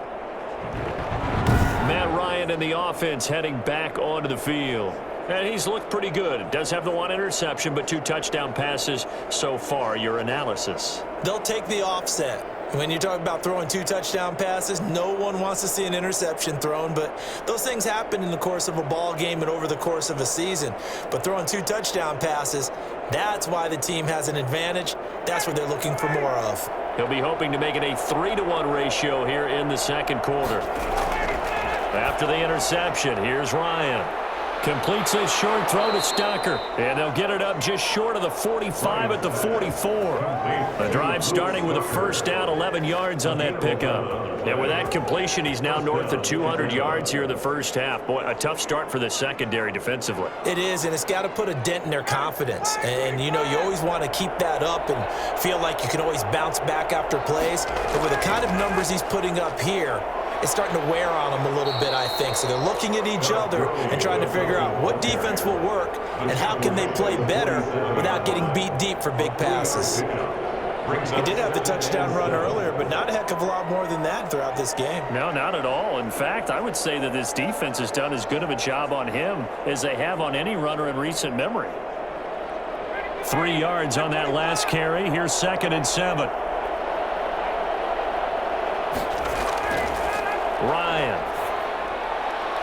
Matt Ryan and the offense heading back onto the field. And he's looked pretty good. Does have the 1 interception, but 2 touchdown passes so far. Your analysis? They'll take the offset. When you talk about throwing 2 touchdown passes, no one wants to see an interception thrown, but those things happen in the course of a ball game and over the course of a season. But throwing 2 touchdown passes, that's why the team has an advantage. That's what they're looking for more of. He'll be hoping to make it a 3-to-1 ratio here in the second quarter. After the interception, here's Ryan. Completes a short throw to Stocker, and they'll get it up just short of the 45 at the 44. The drive starting with a first down, 11 yards on that pickup. And with that completion, he's now north of 200 yards here in the first half. Boy, a tough start for the secondary defensively. It is, and it's got to put a dent in their confidence. And, you know, you always want to keep that up and feel like you can always bounce back after plays. But with the kind of numbers he's putting up here, it's starting to wear on them a little bit, I think. So they're looking at each other and trying to figure out what defense will work and how can they play better without getting beat deep for big passes. He did have the touchdown run earlier, but not a heck of a lot more than that throughout this game. No, not at all. In fact, I would say that this defense has done as good of a job on him as they have on any runner in recent memory. 3 yards on that last carry. Here's 2nd and 7. Ryan.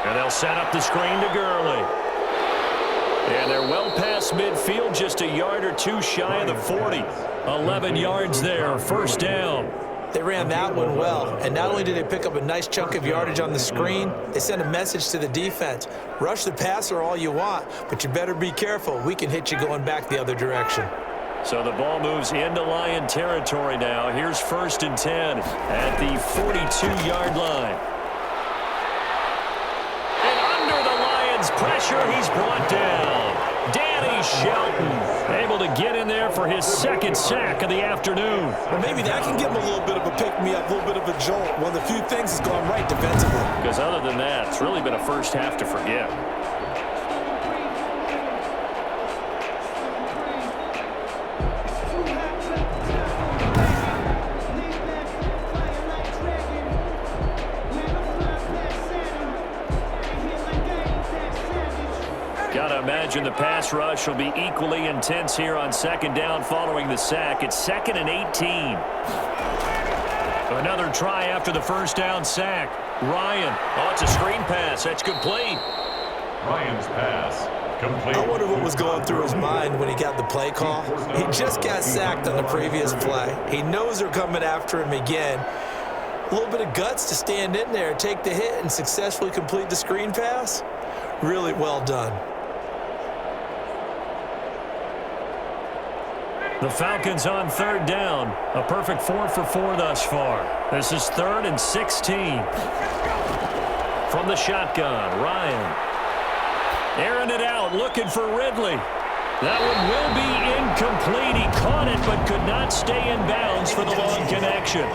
And they'll set up the screen to Gurley. And they're well past midfield, just a yard or 2 shy of the 40. 11 yards there, first down. They ran that one well, and not only did they pick up a nice chunk of yardage on the screen, they sent a message to the defense. Rush the passer all you want, but you better be careful. We can hit you going back the other direction. So the ball moves into Lion territory now. Here's 1st and 10 at the 42-yard line. And under the Lions' pressure, he's brought down. Danny Shelton able to get in there for his 2nd sack of the afternoon. Well, maybe that can give him a little bit of a pick-me-up, a little bit of a jolt. One of the few things that's gone right defensively. Because other than that, it's really been a first half to forget. Gotta imagine the pass rush will be equally intense here on 2nd down following the sack. It's 2nd and 18. Another try after the first down sack. Ryan. Oh, it's a screen pass. That's complete. Ryan's pass complete. I wonder what was going through his mind when he got the play call. He just got sacked on the previous play. He knows they're coming after him again. A little bit of guts to stand in there, take the hit, and successfully complete the screen pass. Really well done. The Falcons on 3rd down. A perfect 4 for 4 thus far. This is 3rd and 16. From the shotgun, Ryan. Airing it out, looking for Ridley. That one will be incomplete. He caught it, but could not stay in bounds for the long connection.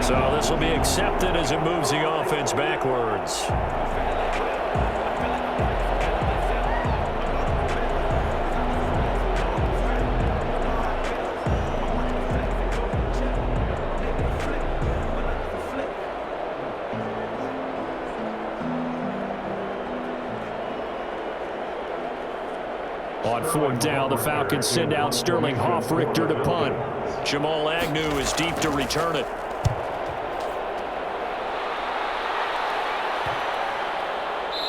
So this will be accepted as it moves the offense backwards. On 4th down, the Falcons send out Sterling Hoffrichter to punt. Jamal Agnew is deep to return it.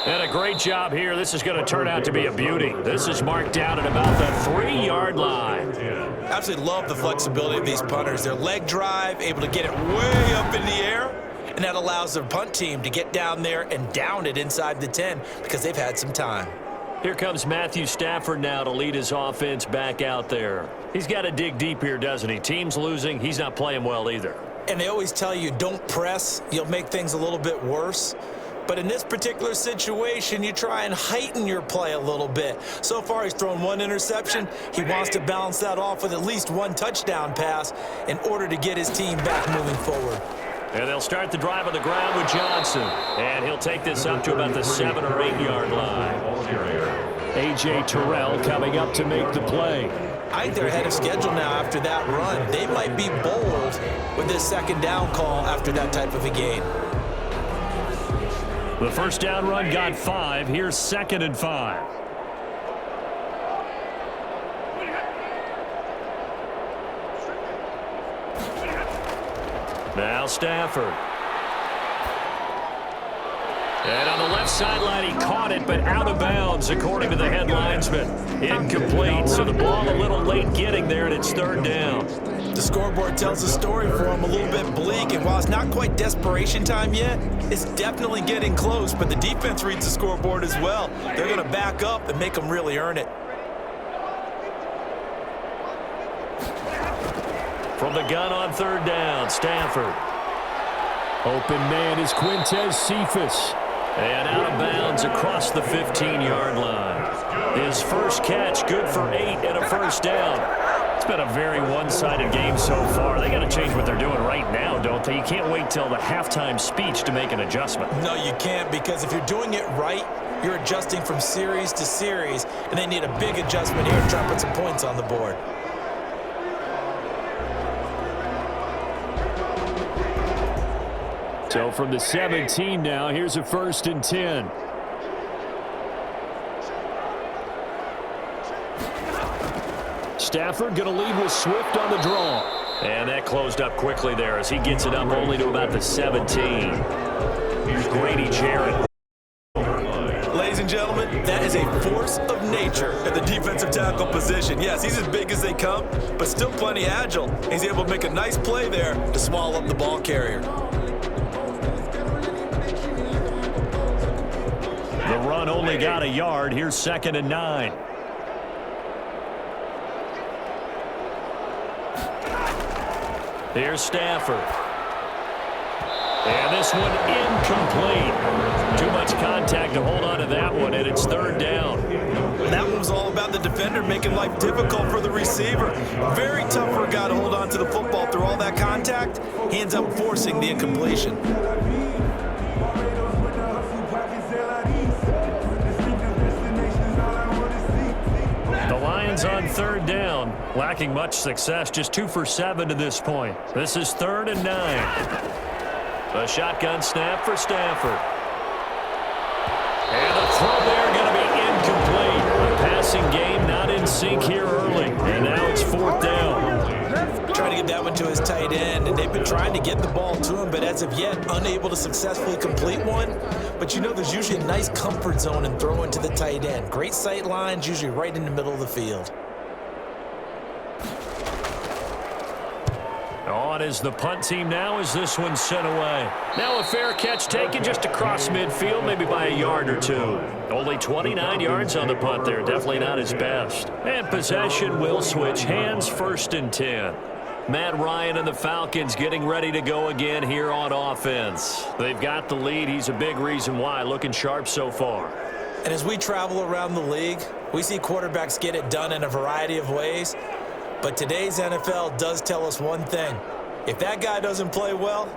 And a great job here. This is going to turn out to be a beauty. This is marked down at about the 3-yard line. Absolutely love the flexibility of these punters. Their leg drive, able to get it way up in the air, and that allows their punt team to get down there and down it inside the 10 because they've had some time. Here comes Matthew Stafford now to lead his offense back out there. He's got to dig deep here, doesn't he? Team's losing. He's not playing well either. And they always tell you, don't press. You'll make things a little bit worse. But in this particular situation, you try and heighten your play a little bit. So far, he's thrown 1 interception. He wants to balance that off with at least 1 touchdown pass in order to get his team back moving forward. And they'll start the drive on the ground with Johnson. And he'll take this up to about the 7 or 8 yard line. A.J. Terrell coming up to make the play. I think they're ahead of schedule now after that run. They might be bold with this second down call after that type of a gain. The first down run got 5. Here's 2nd and 5. Now Stafford. And on the left sideline, he caught it, but out of bounds, according to the head linesman. Incomplete, so the ball a little late getting there, and it's 3rd down. The scoreboard tells a story for him, a little bit bleak, and while it's not quite desperation time yet, it's definitely getting close, but the defense reads the scoreboard as well. They're going to back up and make them really earn it. From the gun on 3rd down, Stafford. Open man is Quintez Cephas. And out of bounds across the 15-yard line. His first catch, good for 8 and a first down. It's been a very one-sided game so far. They got to change what they're doing right now, don't they? You can't wait till the halftime speech to make an adjustment. No, you can't, because if you're doing it right, you're adjusting from series to series, and they need a big adjustment here to try to put some points on the board. So from the 17 now, here's a 1st and 10. Stafford going to lead with Swift on the draw. And that closed up quickly there as he gets it up only to about the 17. Here's Grady Jarrett. Ladies and gentlemen, that is a force of nature at the defensive tackle position. Yes, he's as big as they come, but still plenty agile. He's able to make a nice play there to swallow up the ball carrier. The run only got a yard. Here's 2nd and 9. Here's Stafford. And this one incomplete. Too much contact to hold on to that one, and it's 3rd down. That one was all about the defender making life difficult for the receiver. Very tough for a guy to hold on to the football through all that contact. He ends up forcing the incompletion. The Lions on 3rd down, lacking much success, just 2 for 7 to this point. This is 3rd and 9. A shotgun snap for Stafford. And the throw there going to be incomplete. A passing game not in sync here early. And now it's 4th down. Trying to get that one to his tight end, and they've been trying to get the ball to him, but as of yet, unable to successfully complete one. But you know, there's usually a nice comfort zone in throwing to the tight end. Great sight lines, usually right in the middle of the field. On is the punt team now as this one's sent away. Now a fair catch taken just across midfield, maybe by a yard or 2. Only 29 yards on the punt there. Definitely not his best. And possession will switch hands, 1st and 10. Matt Ryan and the Falcons getting ready to go again here on offense. They've got the lead. He's a big reason why. Looking sharp so far. And as we travel around the league, we see quarterbacks get it done in a variety of ways. But today's NFL does tell us one thing. If that guy doesn't play well,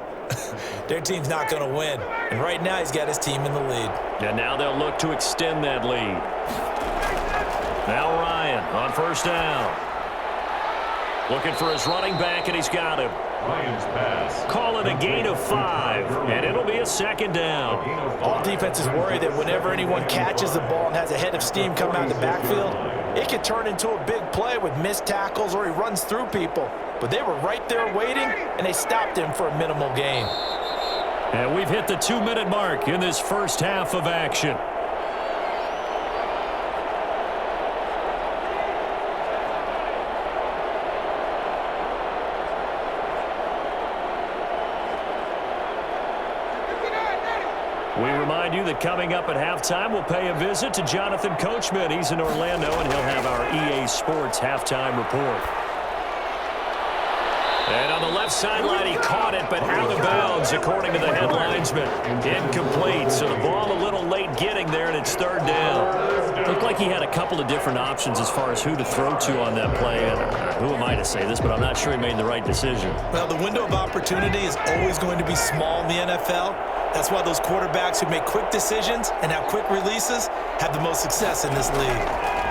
their team's not going to win. And right now, he's got his team in the lead. And now they'll look to extend that lead. Now Ryan on 1st down. Looking for his running back, and he's got him. Ryan's pass. Call it a gain of 5, and it'll be a 2nd down. All defenses worry that whenever anyone catches the ball and has a head of steam come out of the backfield, it could turn into a big play with missed tackles or he runs through people. But they were right there waiting, and they stopped him for a minimal gain. And we've hit the 2-minute mark in this first half of action. remind you that coming up at halftime, we'll pay a visit to Jonathan Coachman. He's in Orlando, and he'll have our EA Sports halftime report. And on the left sideline, he caught it, but out of bounds, according to the head linesman. Incomplete, so the ball a little late getting there, and it's third down. Looked like he had a couple of different options as far as who to throw to on that play. And who am I to say this, but I'm not sure he made the right decision. Well, the window of opportunity is always going to be small in the NFL. That's why those quarterbacks who make quick decisions and have quick releases have the most success in this league.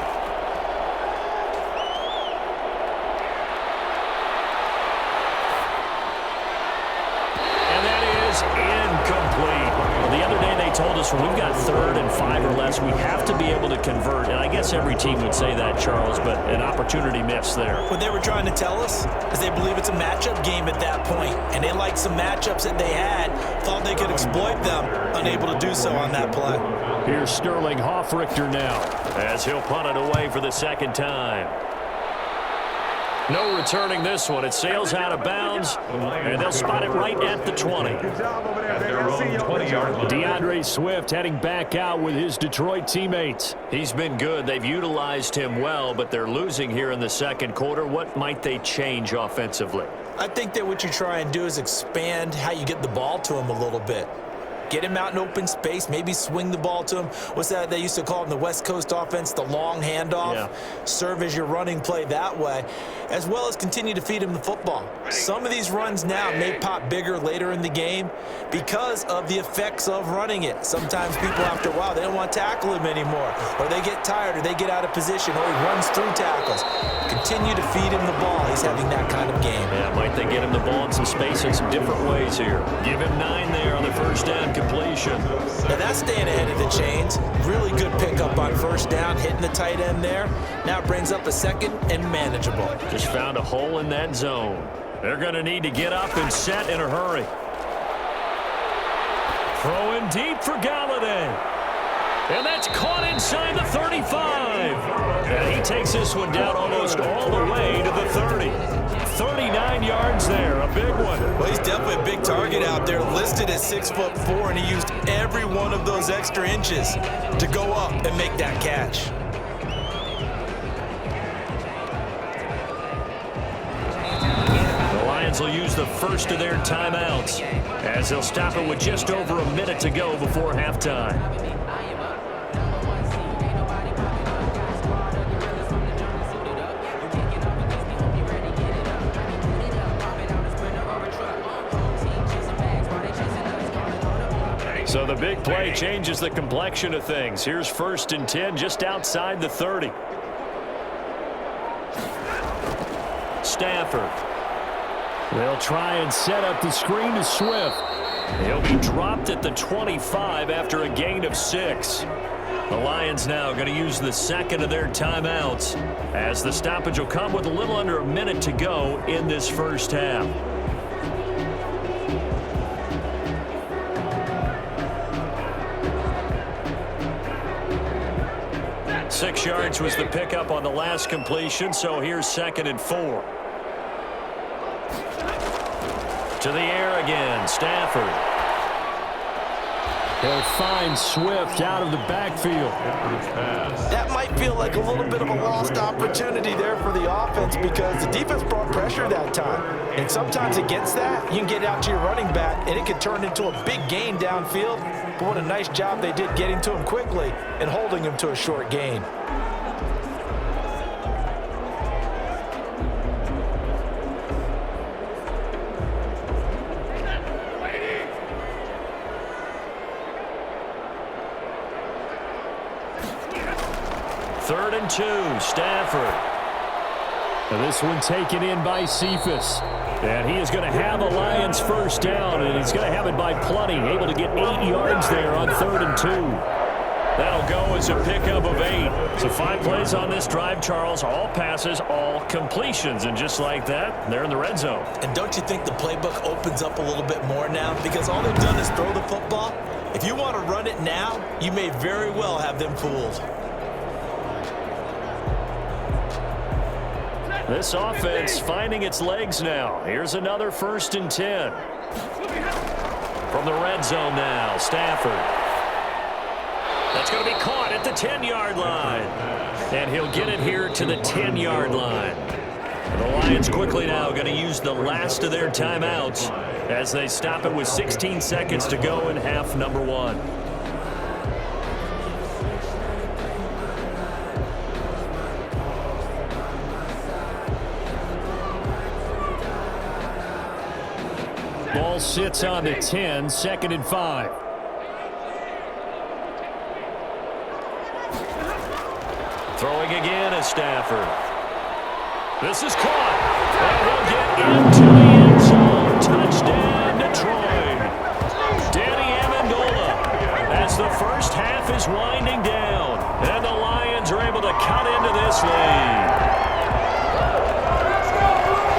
Told us when we've got 3rd and 5 or less, we have to be able to convert. And I guess every team would say that, Charles, but an opportunity missed there. What they were trying to tell us is they believe it's a matchup game at that point, and they liked some matchups that they had, thought they could exploit them, unable to do so on that play. Here's Sterling Hoffrichter now as he'll punt it away for the second time. No returning this one. It sails out of bounds, and they'll spot it right at the 20. DeAndre Swift heading back out with his Detroit teammates. He's been good. They've utilized him well, but they're losing here in the second quarter. What might they change offensively? I think that what you try and do is expand how you get the ball to him a little bit. Get him out in open space, maybe swing the ball to him. What's that they used to call in the West Coast offense, the long handoff? Yeah. Serve as your running play that way, as well as continue to feed him the football. Some of these runs now may pop bigger later in the game because of the effects of running it. Sometimes people, after a while, they don't want to tackle him anymore, or they get tired, or they get out of position, or he runs through tackles. Continue to feed him the ball. He's having that kind of game. Yeah, might they get him the ball in some space in some different ways here. Give him 9 there on the first down completion. Now that's staying ahead of the chains. Really good pickup on first down, hitting the tight end there. Now it brings up a second and manageable. Just found a hole in that zone. They're going to need to get up and set in a hurry. Throwing deep for Galladay. And that's caught inside the 35. And he takes this one down almost all the way to the 30. 39 yards there, a big one. Well, he's definitely a big target out there, listed at 6'4", and he used every one of those extra inches to go up and make that catch. The Lions will use the first of their timeouts as they'll stop it with just over a minute to go before halftime. So the big play changes the complexion of things. Here's 1st and 10 just outside the 30. Stafford. They'll try and set up the screen to Swift. He'll be dropped at the 25 after a gain of 6. The Lions now going to use the second of their timeouts as the stoppage will come with a little under a minute to go in this first half. 6 yards was the pickup on the last completion, so here's 2nd and 4. To the air again, Stafford. He'll find Swift out of the backfield. That might feel like a little bit of a lost opportunity there for the offense because the defense brought pressure that time. And sometimes against that, you can get out to your running back, and it can turn into a big gain downfield. But what a nice job they did getting to him quickly and holding him to a short gain. Third and 2, Stafford. And this one taken in by Cephas. And he is going to have a Lions first down, and he's going to have it by plenty. Able to get 8 yards there on 3rd and 2. That'll go as a pickup of 8. So 5 plays on this drive, Charles. All passes, all completions. And just like that, they're in the red zone. And don't you think the playbook opens up a little bit more now? Because all they've done is throw the football. If you want to run it now, you may very well have them fooled. This offense finding its legs now. Here's another 1st and 10. From the red zone now, Stafford. That's going to be caught at the 10-yard line. And he'll get it here to the 10-yard line. The Lions quickly now going to use the last of their timeouts as they stop it with 16 seconds to go in half number 1. Ball sits on the 10, 2nd and 5. Throwing again is Stafford. This is caught. And he'll get into the end zone. Touchdown, Detroit. Danny Amendola as the first half is winding down. And the Lions are able to cut into this lead.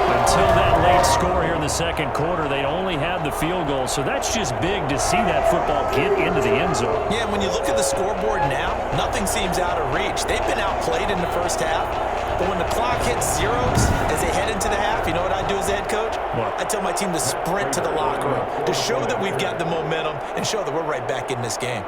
Until that late score here in the second quarter, they'd only had the field goal, so that's just big to see that football get into the end zone. Yeah, when you look at the scoreboard now, nothing seems out of reach. They've been outplayed in the first half, but when the clock hits zeros as they head into the half, you know what I do as the head coach? What? I tell my team to sprint to the locker room to show that we've got the momentum and show that we're right back in this game.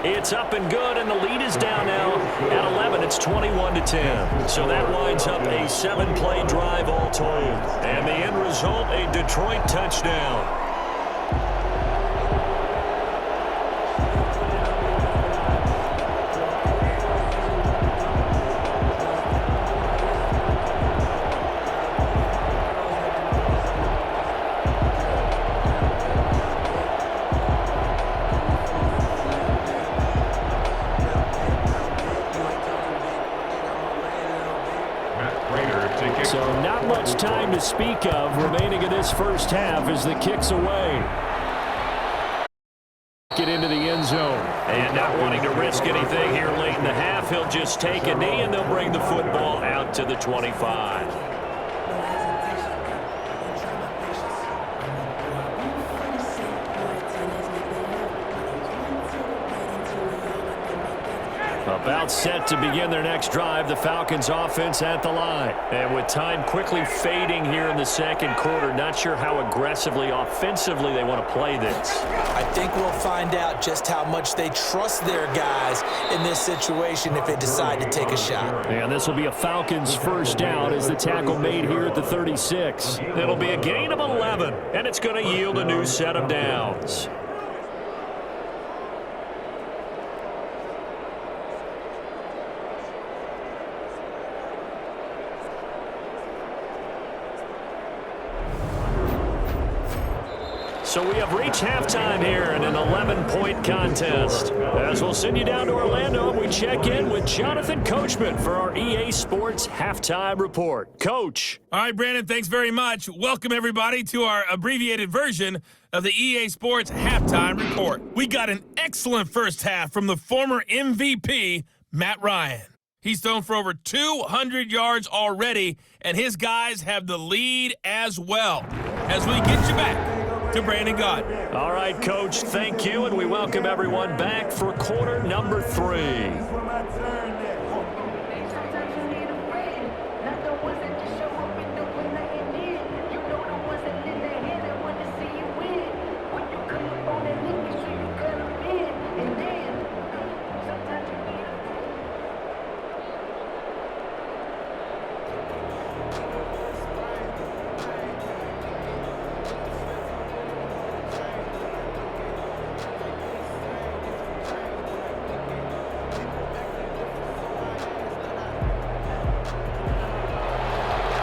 It's up and good, and the lead is down now at 11. It's 21-10. So that winds up a 7-play drive all told. And the end result, a Detroit touchdown. So not much time to speak of remaining in this first half as the kick's away. Get into the end zone. And not wanting to risk anything here late in the half, he'll just take a knee and they'll bring the football out to the 25. About set to begin their next drive, the Falcons offense at the line. And with time quickly fading here in the second quarter, not sure how aggressively, offensively they want to play this. I think we'll find out just how much they trust their guys in this situation if they decide to take a shot. And this will be a Falcons first down as the tackle made here at the 36. It'll be a gain of 11, and it's going to yield a new set of downs. So we have reached halftime here in an 11-point contest. As we'll send you down to Orlando, we check in with Jonathan Coachman for our EA Sports Halftime Report. Coach. All right, Brandon, thanks very much. Welcome, everybody, to our abbreviated version of the EA Sports Halftime Report. We got an excellent first half from the former MVP, Matt Ryan. He's thrown for over 200 yards already, and his guys have the lead as well. As we get you back to Brandon Gott. All right, Coach, thank you, and we welcome everyone back for quarter number 3.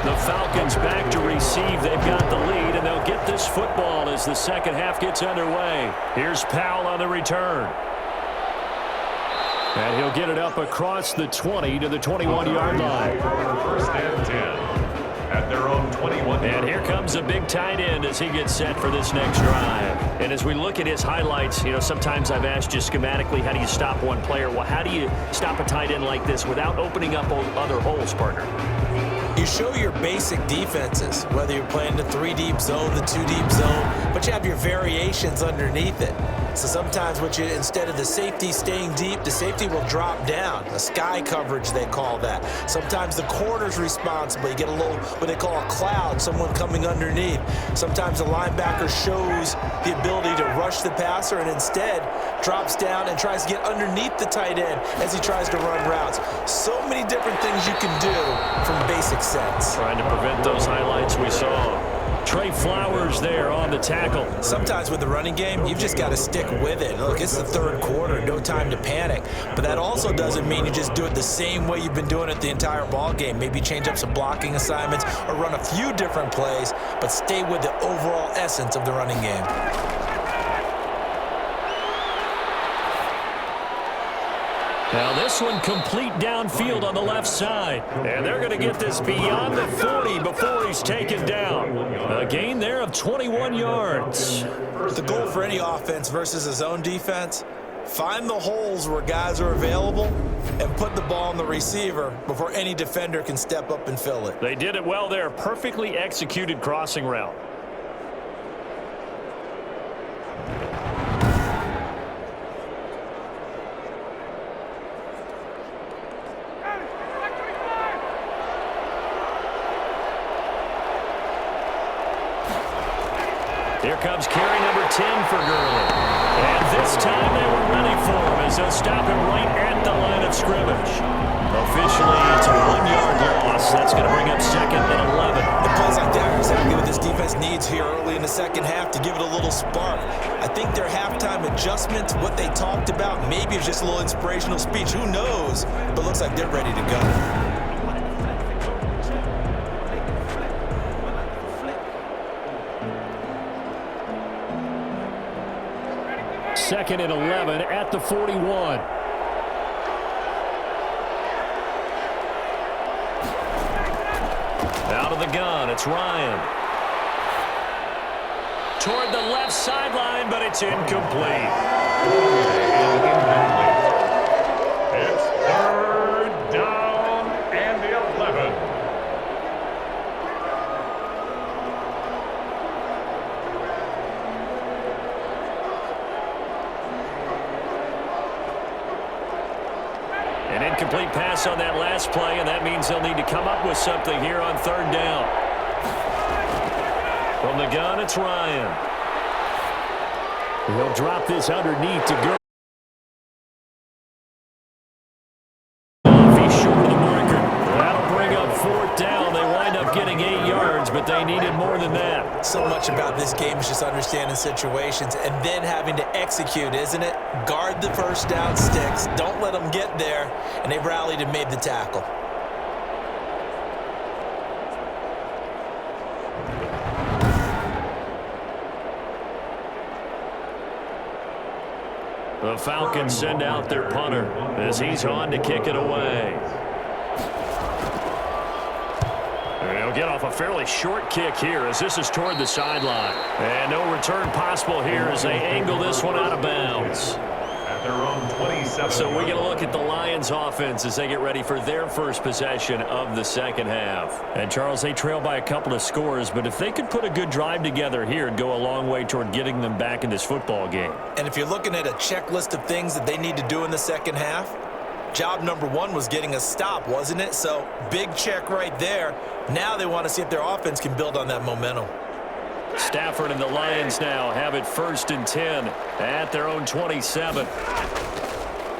The Falcons back to receive. They've got the lead, and they'll get this football as the second half gets underway. Here's Powell on the return. And he'll get it up across the 20 to the 21-yard line. First and 10 at their own 21. And here comes a big tight end as he gets set for this next drive. And as we look at his highlights, you know, sometimes I've asked you schematically, how do you stop one player? Well, how do you stop a tight end like this without opening up other holes, partner? You show your basic defenses, whether you're playing the 3-deep zone, the 2-deep zone, but you have your variations underneath it. So sometimes instead of the safety staying deep, the safety will drop down. A sky coverage, they call that. Sometimes the corner's responsible. You get a little, what they call a cloud, someone coming underneath. Sometimes the linebacker shows the ability to rush the passer and instead drops down and tries to get underneath the tight end as he tries to run routes. So many different things you can do from basic sense. Trying to prevent those highlights we saw. Trey Flowers there on the tackle. Sometimes with the running game, you've just got to stick with it. Look, it's the third quarter, no time to panic. But that also doesn't mean you just do it the same way you've been doing it the entire ball game. Maybe change up some blocking assignments or run a few different plays, but stay with the overall essence of the running game. Now this one complete downfield on the left side. And they're going to get this beyond the 40 before he's taken down. A gain there of 21 yards. The goal for any offense versus his own defense, find the holes where guys are available and put the ball on the receiver before any defender can step up and fill it. They did it well there. Perfectly executed crossing route. Here comes carry number 10 for Gurley. And this time they were ready for him as they'll stop him right at the line of scrimmage. Officially, it's a 1-yard loss. That's going to bring up 2nd and 11. The plays like that are exactly what this defense needs here early in the second half to give it a little spark. I think their halftime adjustments, what they talked about, maybe it's just a little inspirational speech. Who knows? But looks like they're ready to go. 2nd and 11 at the 41. Out of the gun, it's Ryan. Toward the left sideline, but it's incomplete. It's 3rd down and 11. An incomplete pass on that last play, and that means they'll need to come up with something here on 3rd down. From the gun, it's Ryan. He'll drop this underneath to go. He's short of the marker. That'll bring up 4th down. They wind up getting 8 yards, but they needed more than that. So much about this game is just understanding situations and then having to execute, isn't it? Guard the first down sticks. Don't let them get there. And they rallied and made the tackle. The Falcons send out their punter as he's on to kick it away. He'll get off a fairly short kick here as this is toward the sideline. And no return possible here as they angle this one out of bounds. At their own 27. So we get a look at the Lions offense as they get ready for their first possession of the second half. And Charles, they trail by a couple of scores, but if they could put a good drive together here, it'd go a long way toward getting them back in this football game. And if you're looking at a checklist of things that they need to do in the second half, job number 1 was getting a stop, wasn't it? So big check right there. Now they want to see if their offense can build on that momentum. Stafford and the Lions now have it 1st and 10 at their own 27.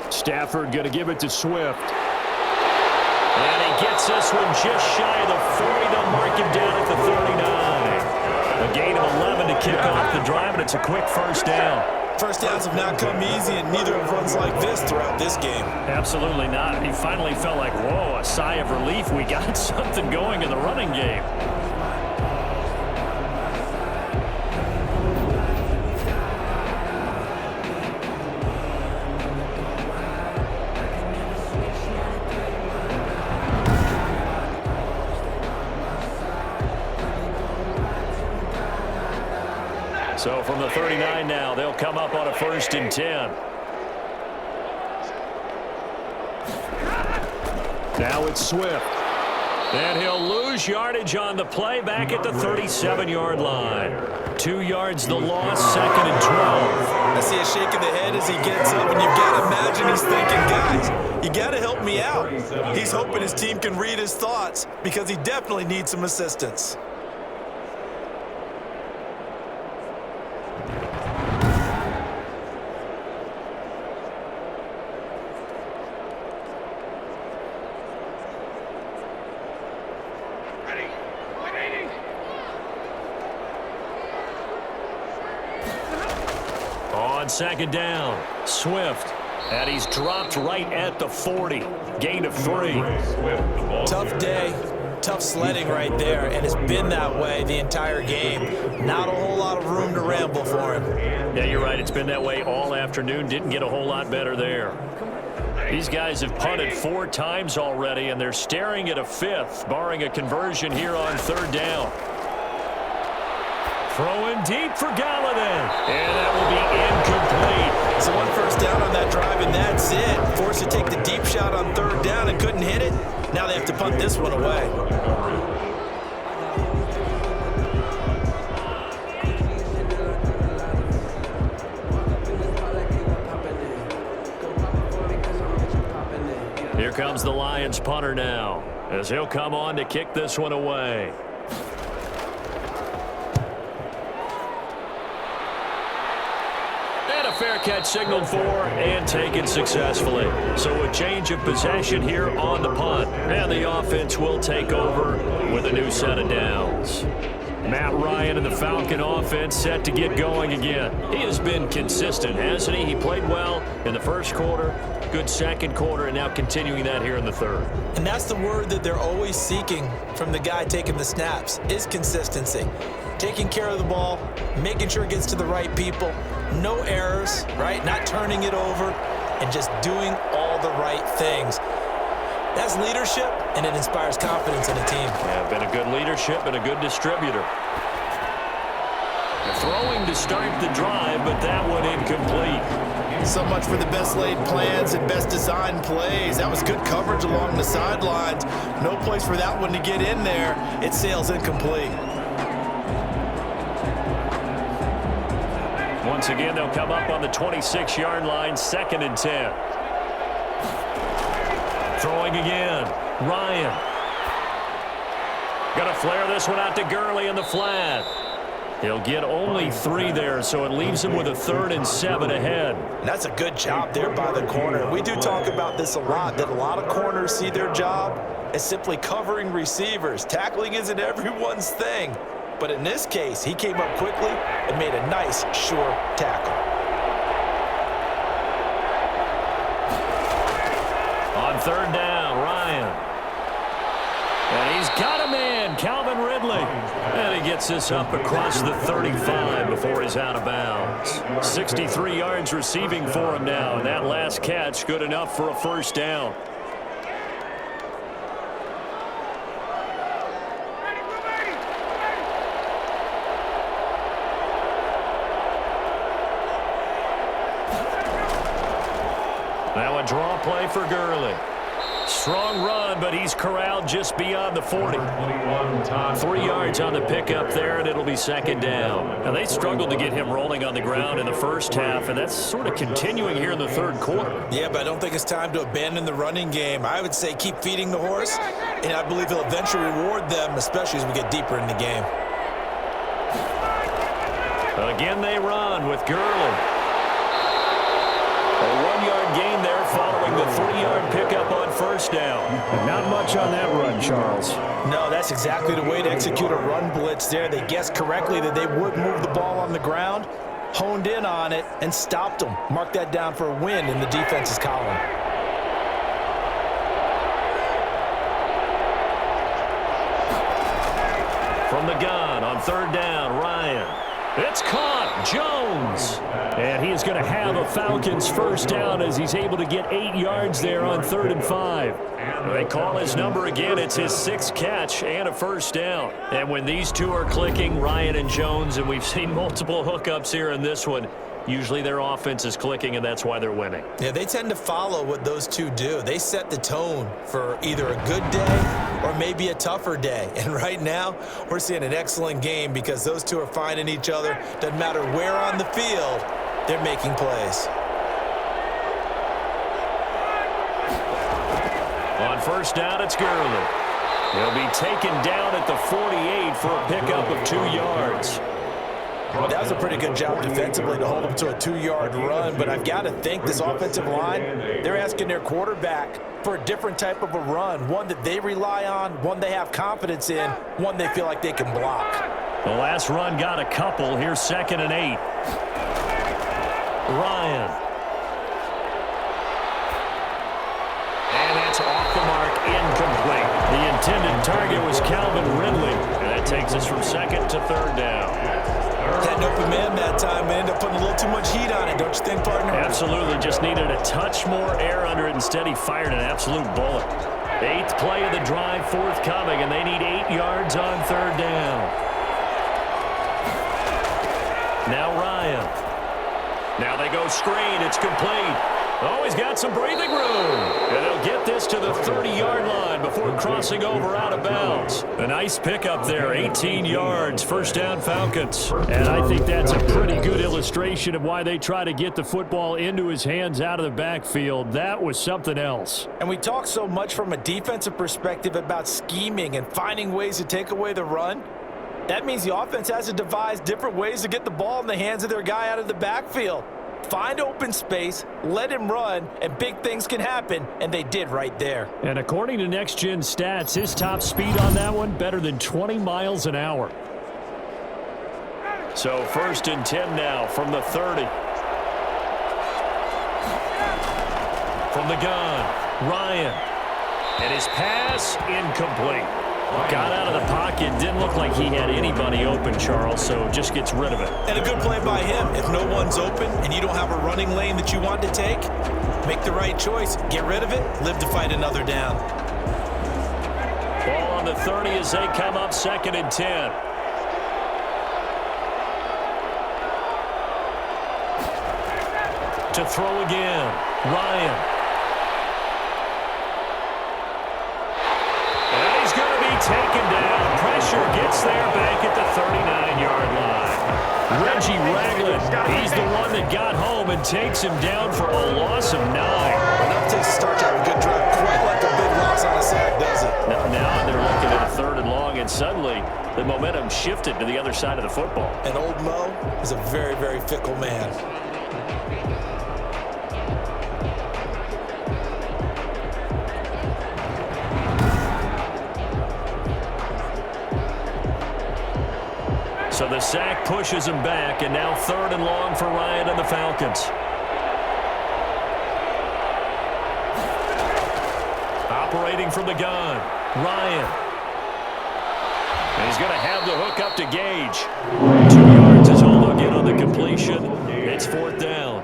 Stafford going to give it to Swift. And he gets this one just shy of the 40. They'll mark him down at the 39. A gain of 11 to kick off the drive, and it's a quick 1st down. First downs have not come easy, and neither have runs like this throughout this game. Absolutely not. He finally felt like, whoa, a sigh of relief. We got something going in the running game. So from the 39 now, they'll come up on a 1st and 10. Now it's Swift. And he'll lose yardage on the play back at the 37-yard line. 2 yards the loss, 2nd and 12. I see a shake of the head as he gets up, and you've got to imagine he's thinking, guys, you got to help me out. He's hoping his team can read his thoughts because he definitely needs some assistance. On 2nd down, Swift. And he's dropped right at the 40. Gain of 3. Tough day, tough sledding right there, and it's been that way the entire game. Not a whole lot of room to ramble for him. Yeah, you're right. It's been that way all afternoon. Didn't get a whole lot better there. These guys have punted 4 times already, and they're staring at a 5th, barring a conversion here on 3rd down. Throwing deep for Galladay, and that will be incomplete. So 1 first down on that drive, and that's it. Forced to take the deep shot on 3rd down and couldn't hit it. Now they have to punt this one away. Here comes the Lions punter now, as he'll come on to kick this one away. And a fair catch signaled for and taken successfully. So a change of possession here on the punt. And the offense will take over with a new set of downs. Matt Ryan and the Falcon offense set to get going again. He has been consistent, hasn't he? He played well in the first quarter, good second quarter, and now continuing that here in the third. And that's the word that they're always seeking from the guy taking the snaps, is consistency. Taking care of the ball, making sure it gets to the right people, no errors, right? Not turning it over, and just doing all the right things. That's leadership, and it inspires confidence in a team. Yeah, been a good leadership and a good distributor. Throwing to start the drive, but that one incomplete. So much for the best laid plans and best designed plays. That was good coverage along the sidelines. No place for that one to get in there. It sails incomplete. Once again, they'll come up on the 26-yard line, 2nd and 10. Throwing again, Ryan. Gonna flare this one out to Gurley in the flat. He'll get only 3 there, so it leaves him with a 3rd and 7 ahead. And that's a good job there by the corner. We do talk about this a lot, that a lot of corners see their job as simply covering receivers. Tackling isn't everyone's thing. But in this case, he came up quickly and made a nice, sure tackle. On 3rd down, Ryan. And he's got a man, Calvin Ridley. And he gets this up across the 35 before he's out of bounds. 63 yards receiving for him now, and that last catch good enough for a 1st down. Now a draw play for Gurley. Strong run, but he's corralled just beyond the 40. 3 yards on the pickup there, and it'll be 2nd down. Now, they struggled to get him rolling on the ground in the first half, and that's sort of continuing here in the 3rd quarter. Yeah, but I don't think it's time to abandon the running game. I would say keep feeding the horse, and I believe he'll eventually reward them, especially as we get deeper in the game. Again, they run with Gurley. A 1-yard gain there following the 3-yard pickup on 1st down. Not much on that run, Charles. No, that's exactly the way to execute a run blitz there. They guessed correctly that they would move the ball on the ground, honed in on it, and stopped them. Mark that down for a win in the defense's column. From the gun on 3rd down, Ryan. It's caught, Jones. And he is going to have a Falcons 1st down as he's able to get 8 yards there on 3rd and 5. They call his number again. It's his 6th catch and a 1st down. And when these two are clicking, Ryan and Jones, and we've seen multiple hookups here in this one, usually their offense is clicking, and that's why they're winning. Yeah, they tend to follow what those two do. They set the tone for either a good day or maybe a tougher day. And right now, we're seeing an excellent game because those two are finding each other. Doesn't matter where on the field, they're making plays. On first down, it's Gurley. He'll be taken down at the 48 for a pickup of 2 yards. That was a pretty good job defensively to hold him to a 2-yard run, but I've got to think this offensive line, they're asking their quarterback for a different type of a run, one that they rely on, one they have confidence in, one they feel like they can block. The last run got a couple. Here's 2nd and 8. Ryan. And that's off the mark, incomplete. The intended target was Calvin Ridley, and that takes us from 2nd to 3rd down. Had an open man that time and ended up putting a little too much heat on it, don't you think, partner? Absolutely. Just needed a touch more air under it. Instead, he fired an absolute bullet. The 8th play of the drive forthcoming, and they need 8 yards on 3rd down. Now Ryan. Now they go screen. It's complete. Oh, he's got some breathing room. And they'll get this to the 30-yard line before crossing over out of bounds. A nice pickup there, 18 yards, first down Falcons. And I think that's a pretty good illustration of why they try to get the football into his hands out of the backfield. That was something else. And we talk so much from a defensive perspective about scheming and finding ways to take away the run. That means the offense has to devise different ways to get the ball in the hands of their guy out of the backfield. Find open space, let him run, and big things can happen, and they did right there. And according to Next Gen Stats, his top speed on that one, better than 20 miles an hour. So 1st and 10 now from the 30. From the gun, Ryan. And his pass, incomplete. Got out of the pocket, didn't look like he had anybody open, Charles, so just gets rid of it. And a good play by him. If no one's open and you don't have a running lane that you want to take, make the right choice. Get rid of it, live to fight another down. Ball on the 30 as they come up 2nd and 10. To throw again, Ryan. Taken down. Pressure gets there back at the 39-yard line. Reggie Ragland, he's the one that got home and takes him down for a loss of 9. Enough takes a start to have a good drive. Quite like a big loss on a sack, does it? Now they're looking at a 3rd and long, and suddenly the momentum shifted to the other side of the football. And old Mo is a very, very fickle man. So the sack pushes him back, and now 3rd and long for Ryan and the Falcons. Operating from the gun, Ryan. And he's going to have the hook up to Gage. 2 yards is all they'll get on the completion. It's 4th down.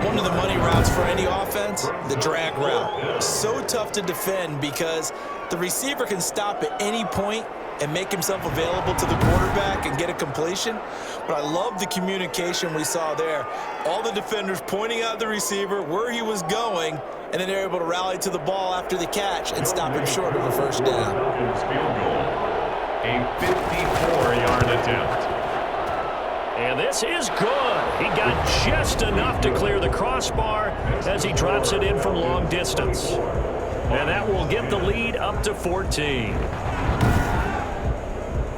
One of the money routes for any offense, the drag route. So tough to defend because the receiver can stop at any point and make himself available to the quarterback and get a completion. But I love the communication we saw there. All the defenders pointing out the receiver, where he was going, and then they're able to rally to the ball after the catch and stop him short of a first down. A 54-yard attempt. And this is good. He got just enough to clear the crossbar as he drops it in from long distance. And that will get the lead up to 14.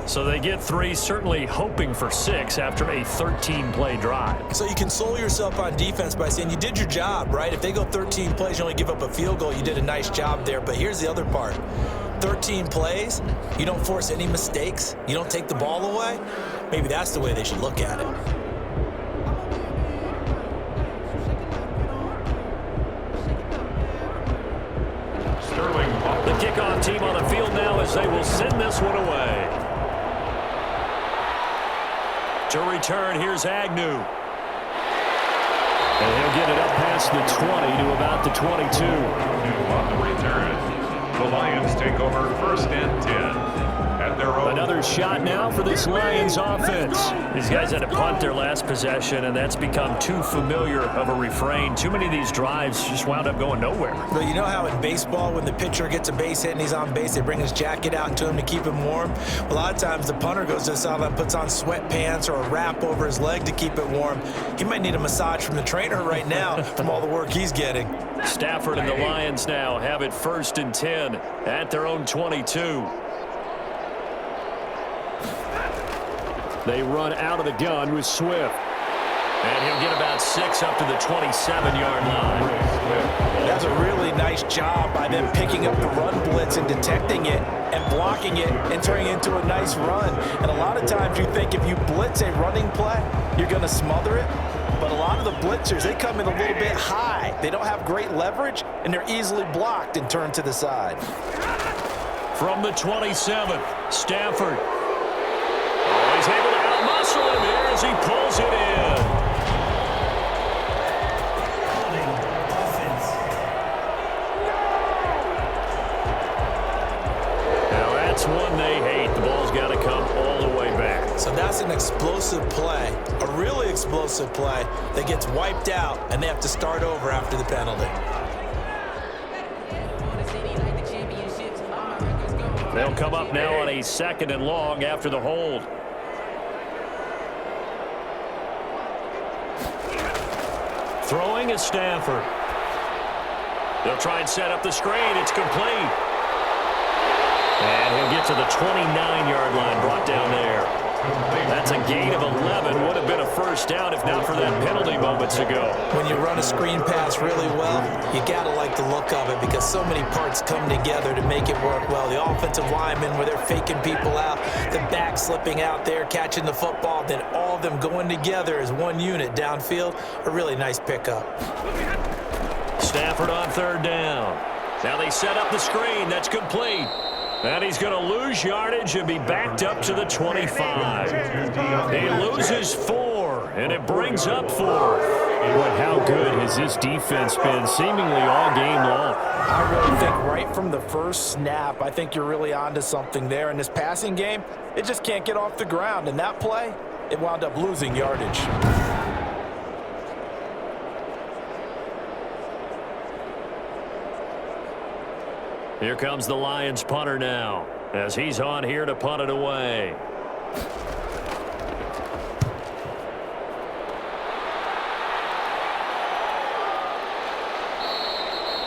So they get 3, certainly hoping for 6 after a 13-play drive. So you console yourself on defense by saying you did your job, right? If they go 13 plays, you only give up a field goal, you did a nice job there. But here's the other part. 13 plays, you don't force any mistakes, you don't take the ball away. Maybe that's the way they should look at it. The kickoff team on the field now as they will send this one away. To return, here's Agnew. And he'll get it up past the 20 to about the 22. On the return. The Lions take over 1st and 10. At their own. Another shot now for this Lions offense. These guys had to punt their last possession, and that's become too familiar of a refrain. Too many of these drives just wound up going nowhere. But you know how in baseball, when the pitcher gets a base hit and he's on base, they bring his jacket out to him to keep him warm? A lot of times the punter goes to the sideline, puts on sweatpants or a wrap over his leg to keep it warm. He might need a massage from the trainer right now from all the work he's getting. Stafford and the Lions now have it 1st and 10 at their own 22. They run out of the gun with Swift. And he'll get about 6 up to the 27-yard line. That's a really nice job by them picking up the run blitz and detecting it and blocking it and turning it into a nice run. And a lot of times you think if you blitz a running play, you're going to smother it. But a lot of the blitzers, they come in a little bit high. They don't have great leverage, and they're easily blocked and turned to the side. From the 27, Stafford. Oh, he's able to out-muscle him here as he pulls it in. Now that's one they hate. The ball's got to come all the way back. So that's an explosive play, a really explosive play that gets wiped out, and they have to start over after the penalty. They'll come up now on a 2nd and long after the hold. Throwing is Stafford. They'll try and set up the screen. It's complete. And he'll get to the 29-yard line, brought down there. That's a gain of 11. Would have been a 1st down if not for that penalty moments ago. When you run a screen pass really well, you got to like the look of it because so many parts come together to make it work well. The offensive linemen, where they're faking people out, the back slipping out there, catching the football, then all of them going together as one unit downfield, a really nice pickup. Stafford on 3rd down. Now they set up the screen. That's complete. And he's going to lose yardage and be backed up to the 25. He loses 4, and it brings up 4. Boy, how good has this defense been seemingly all game long? I really think right from the first snap, I think you're really onto something there. In this passing game, it just can't get off the ground. And that play, it wound up losing yardage. Here comes the Lions punter now, as he's on here to punt it away.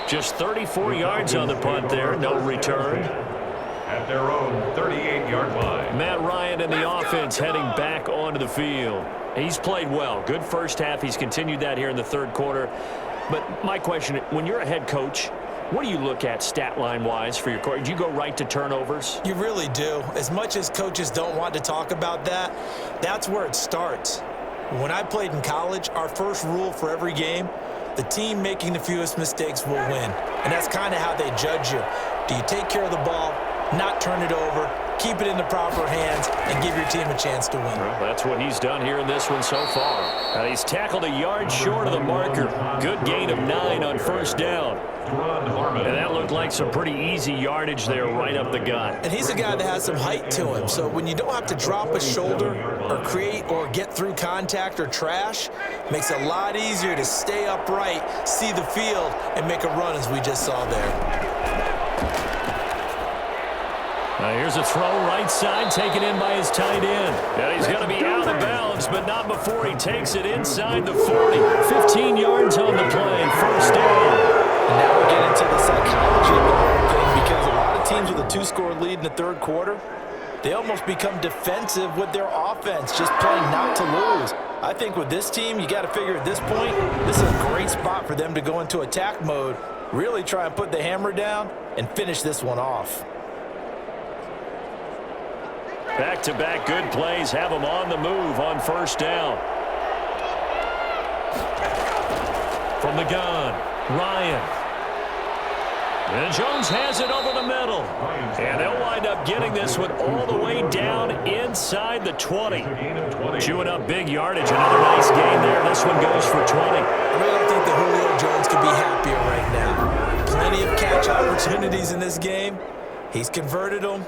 Just 34 yards on the punt there, no return. At their own 38-yard line. Matt Ryan and the offense heading back onto the field. He's played well. Good first half. He's continued that here in the 3rd quarter. But my question, when you're a head coach, what do you look at stat line-wise for your court? Do you go right to turnovers? You really do. As much as coaches don't want to talk about that, that's where it starts. When I played in college, our first rule for every game, the team making the fewest mistakes will win. And that's kind of how they judge you. Do you take care of the ball, not turn it over, keep it in the proper hands, and give your team a chance to win? Well, that's what he's done here in this one so far. And he's tackled a yard short of the marker. Good gain of 9 on 1st down. And that looked like some pretty easy yardage there right up the gut. And he's a guy that has some height to him. So when you don't have to drop a shoulder or create or get through contact or trash, makes it a lot easier to stay upright, see the field, and make a run as we just saw there. Here's a throw right side taken in by his tight end. And he's going to be out of bounds, but not before he takes it inside the 40. 15 yards on the play, 1st down. And now we get into the psychology of the whole thing because a lot of teams with a 2-score lead in the 3rd quarter, they almost become defensive with their offense, just playing not to lose. I think with this team, you got to figure at this point, this is a great spot for them to go into attack mode, really try and put the hammer down and finish this one off. Back-to-back good plays have him on the move on 1st down. From the gun, Ryan. And Jones has it over the middle. And they'll wind up getting this one all the way down inside the 20. Chewing up big yardage. Another nice gain there. This one goes for 20. I really don't think that Julio Jones could be happier right now. plenty of catch opportunities in this game. He's converted them,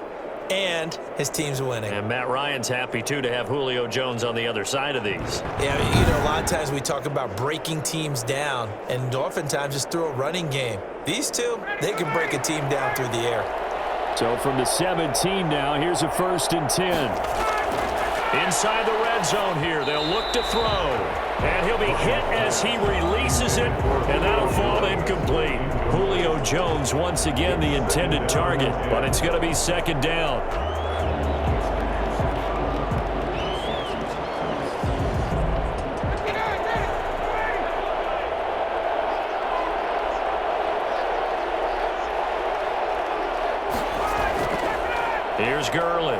and his team's winning. And Matt Ryan's happy, too, to have Julio Jones on the other side of these. Yeah, you know, a lot of times we talk about breaking teams down, and oftentimes just through a running game. These two, they can break a team down through the air. So from the 17 now, here's a 1st and 10. Inside the red zone here, they'll look to throw. And he'll be hit as he releases it, and that'll fall incomplete. Julio Jones once again the intended target, but it's going to be 2nd down. Here's Gurley.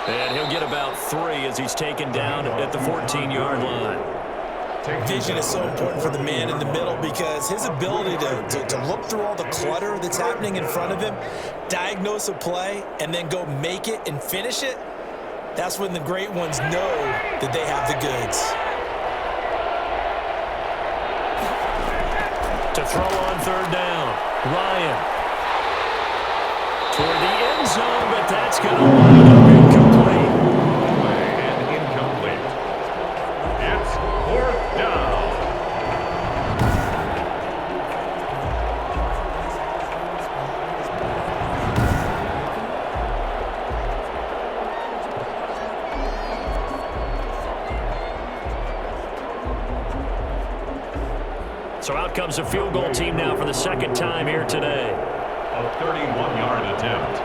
And he'll get about 3 as he's taken down at the 14-yard line. Vision is so important for the man in the middle because his ability to look through all the clutter that's happening in front of him, diagnose a play, and then go make it and finish it, that's when the great ones know that they have the goods. To throw on 3rd down, Ryan. Toward the end zone, but that's going to wind up incomplete. And incomplete. It's 4th down. So out comes a field goal team now for the 2nd time here today. A 31-yard attempt.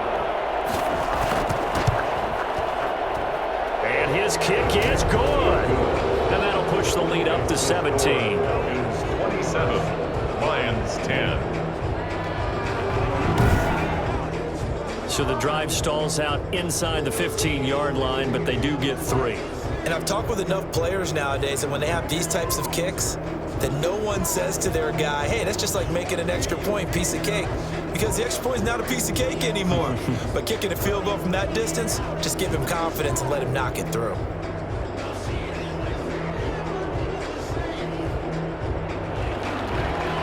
And his kick is good. And that'll push the lead up to 17. Falcons 27, Lions 10. So the drive stalls out inside the 15-yard line, but they do get 3. And I've talked with enough players nowadays that when they have these types of kicks, that no one says to their guy, hey, that's just like making an extra point, piece of cake. Because the extra point is not a piece of cake anymore. But kicking a field goal from that distance, just give him confidence and let him knock it through.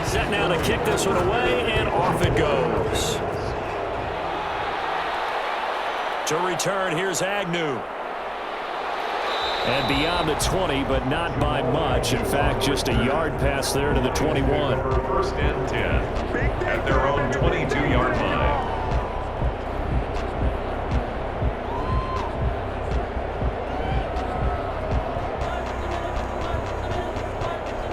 Set now to kick this one away, and off it goes. To return, here's Agnew. And beyond the 20, but not by much. In fact, just a yard pass there to the 21. For 1st and 10 at their own 22-yard line.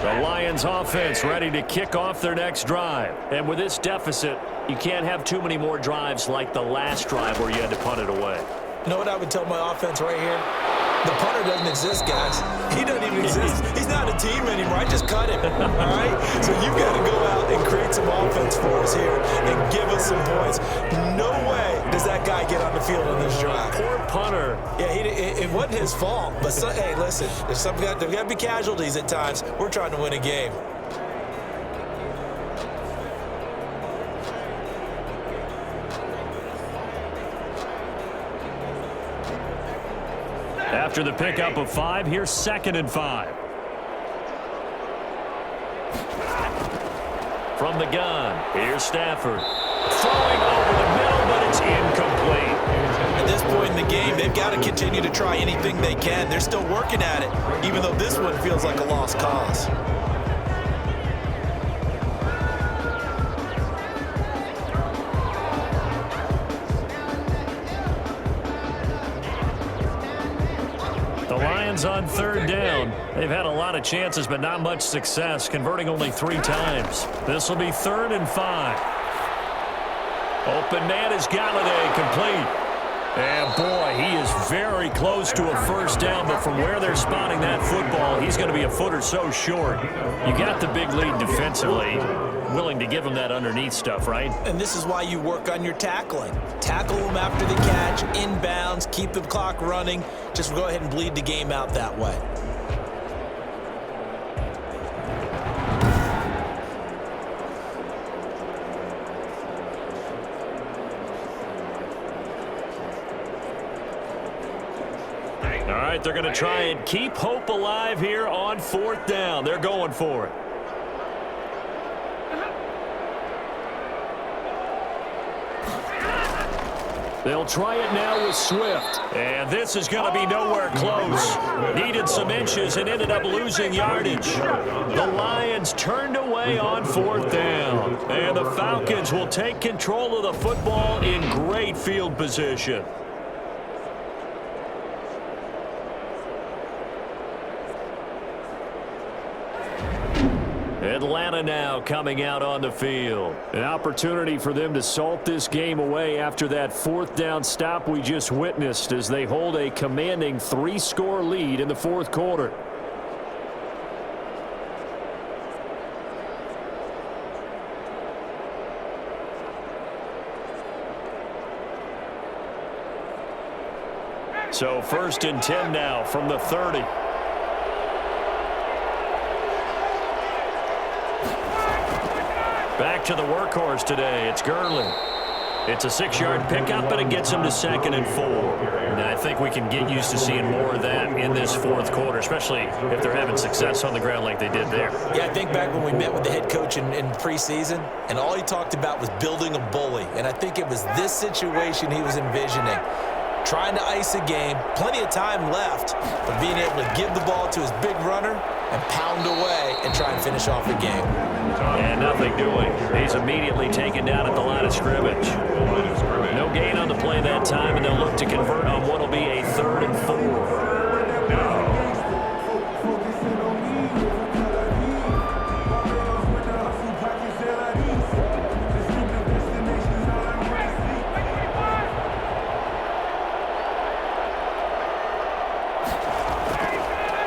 The Lions offense ready to kick off their next drive. And with this deficit, you can't have too many more drives like the last drive where you had to punt it away. You know what I would tell my offense right here? The punter doesn't exist, guys. He doesn't even exist. He's not a team anymore. I just cut him, all right? So you've got to go out and create some offense for us here and give us some points. No way does that guy get on the field on this drive. Poor punter. Yeah, it wasn't his fault. But, hey, listen, there's got to be casualties at times. We're trying to win a game. After the pickup of 5, here's 2nd and 5. From the gun, here's Stafford. Throwing over the middle, but it's incomplete. At this point in the game, they've got to continue to try anything they can. They're still working at it, even though this one feels like a lost cause. The Lions on 3rd down. They've had a lot of chances, but not much success, converting only 3 times. This will be 3rd and 5. Open man is Galladay, complete. And boy, he is very close to a 1st down, but from where they're spotting that football, he's going to be a foot or so short. You got the big lead defensively. Willing to give him that underneath stuff, right? And this is why you work on your tackling. Tackle them after the catch, inbounds, keep the clock running. Just go ahead and bleed the game out that way. All right, they're going to try and keep hope alive here on 4th down. They're going for it. They'll try it now with Swift. And this is going to be nowhere close. Needed some inches and ended up losing yardage. The Lions turned away on 4th down. And the Falcons will take control of the football in great field position. Atlanta now coming out on the field. An opportunity for them to salt this game away after that 4th down stop we just witnessed as they hold a commanding 3-score lead in the 4th quarter. So 1st and 10 now from the 30. Back to the workhorse today. It's Gurley. It's a 6-yard pickup, but it gets him to 2nd and 4. And I think we can get used to seeing more of that in this 4th quarter, especially if they're having success on the ground like they did there. Yeah, I think back when we met with the head coach in preseason, and all he talked about was building a bully. And I think it was this situation he was envisioning. Trying to ice a game, plenty of time left, but being able to give the ball to his big runner and pound away and try and finish off a game. And nothing doing. He's immediately taken down at the line of scrimmage. No gain on the play that time, and they'll look to convert on what will be a 3rd and 4.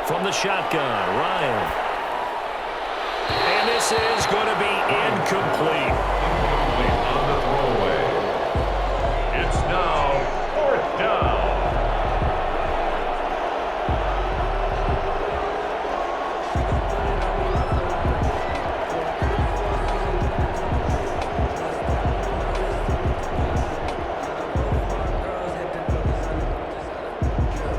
From the shotgun, Ryan. And this is going to be incomplete. On the throwaway. It's now 4th down.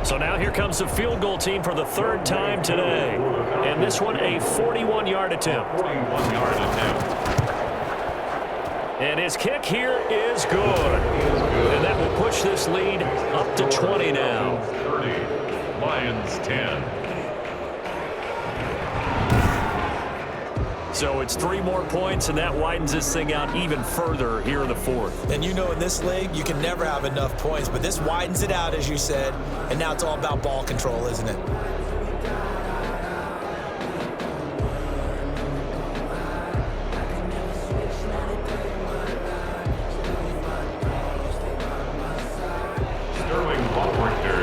So now here comes the field goal team for the 3rd time today. And this one a 41-yard attempt. 41-yard attempt. And his kick here is good. And that will push this lead up to 20 now. 30. Lions 10. So it's 3 more points, and that widens this thing out even further here in the 4th. And you know in this league, you can never have enough points, but this widens it out, as you said, and now it's all about ball control, isn't it?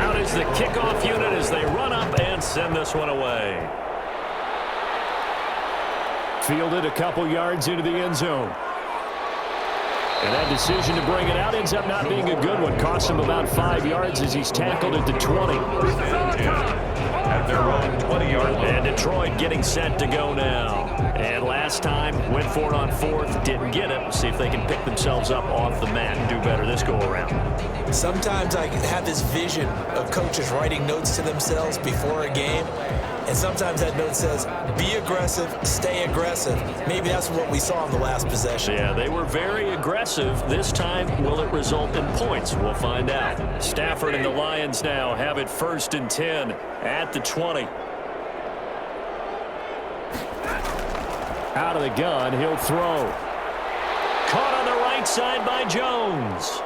Out is the kickoff unit as they run up and send this one away. Fielded a couple yards into the end zone. And that decision to bring it out ends up not being a good one. Costs him about 5 yards as he's tackled at the 20. At their own 20-yard line. And Detroit getting set to go now. And last time, went for it on 4th, didn't get it. We'll see if they can pick themselves up off the mat and do better this go-around. Sometimes I have this vision of coaches writing notes to themselves before a game, and sometimes that note says, be aggressive, stay aggressive. Maybe that's what we saw in the last possession. Yeah, they were very aggressive. This time, will it result in points? We'll find out. Stafford and the Lions now have it 1st and 10 at the 20. Out of the gun, he'll throw. Caught on the right side by Jones.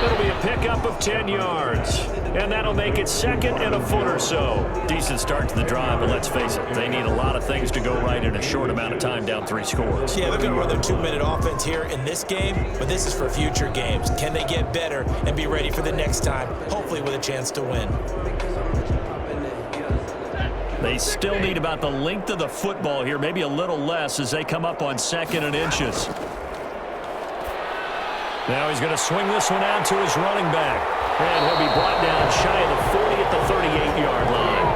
It'll be a pickup of 10 yards. And that'll make it 2nd and a foot or so. Decent start to the drive, but let's face it, they need a lot of things to go right in a short amount of time, down 3 scores. Yeah, they're going to run their 2-minute offense here in this game, but this is for future games. Can they get better and be ready for the next time, hopefully with a chance to win? They still need about the length of the football here, maybe a little less as they come up on 2nd and inches. Now he's going to swing this one out to his running back. And he'll be brought down shy of the 40 at the 38-yard line.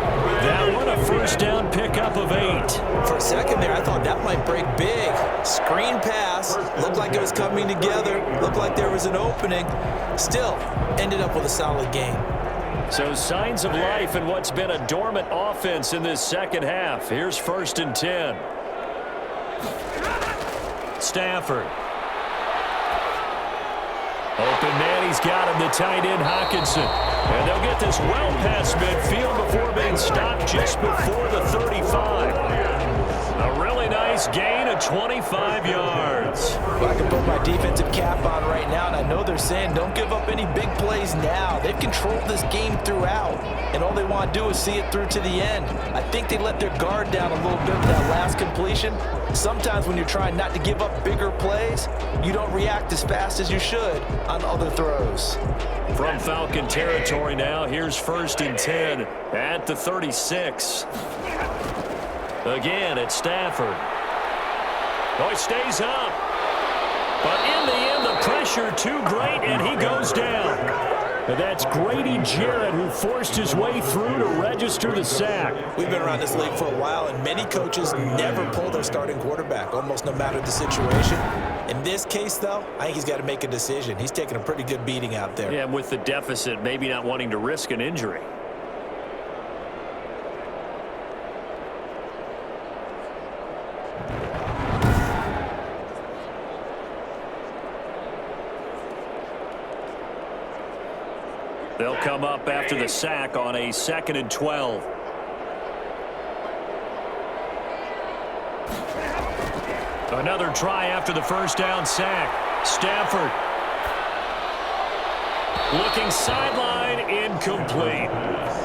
That one a 1st down pickup of 8. For a second there, I thought that might break big. Screen pass, looked like it was coming together, looked like there was an opening. Still, ended up with a solid game. So signs of life in what's been a dormant offense in this second half. Here's 1st and 10. Open man, he's got him, the tight end, Hockenson. And they'll get this well past midfield before being stopped just before the 35. A really nice gain of 25 yards. Well, I can put my defensive cap on right now, and I know they're saying don't give up any big plays now. They've controlled this game throughout, and all they want to do is see it through to the end. I think they let their guard down a little bit with that last completion. Sometimes when you're trying not to give up bigger plays, you don't react as fast as you should on other throws. From Falcon territory now, here's 1st and 10 at the 36. Again, it's Stafford. Oh, he stays up. But in the end, the pressure too great, and he goes down. And that's Grady Jarrett who forced his way through to register the sack. We've been around this league for a while, and many coaches never pull their starting quarterback, almost no matter the situation. In this case, though, I think he's got to make a decision. He's taking a pretty good beating out there. Yeah, with the deficit, maybe not wanting to risk an injury. They'll come up after the sack on a 2nd and 12. Another try after the first down sack. Stafford. Looking sideline, incomplete.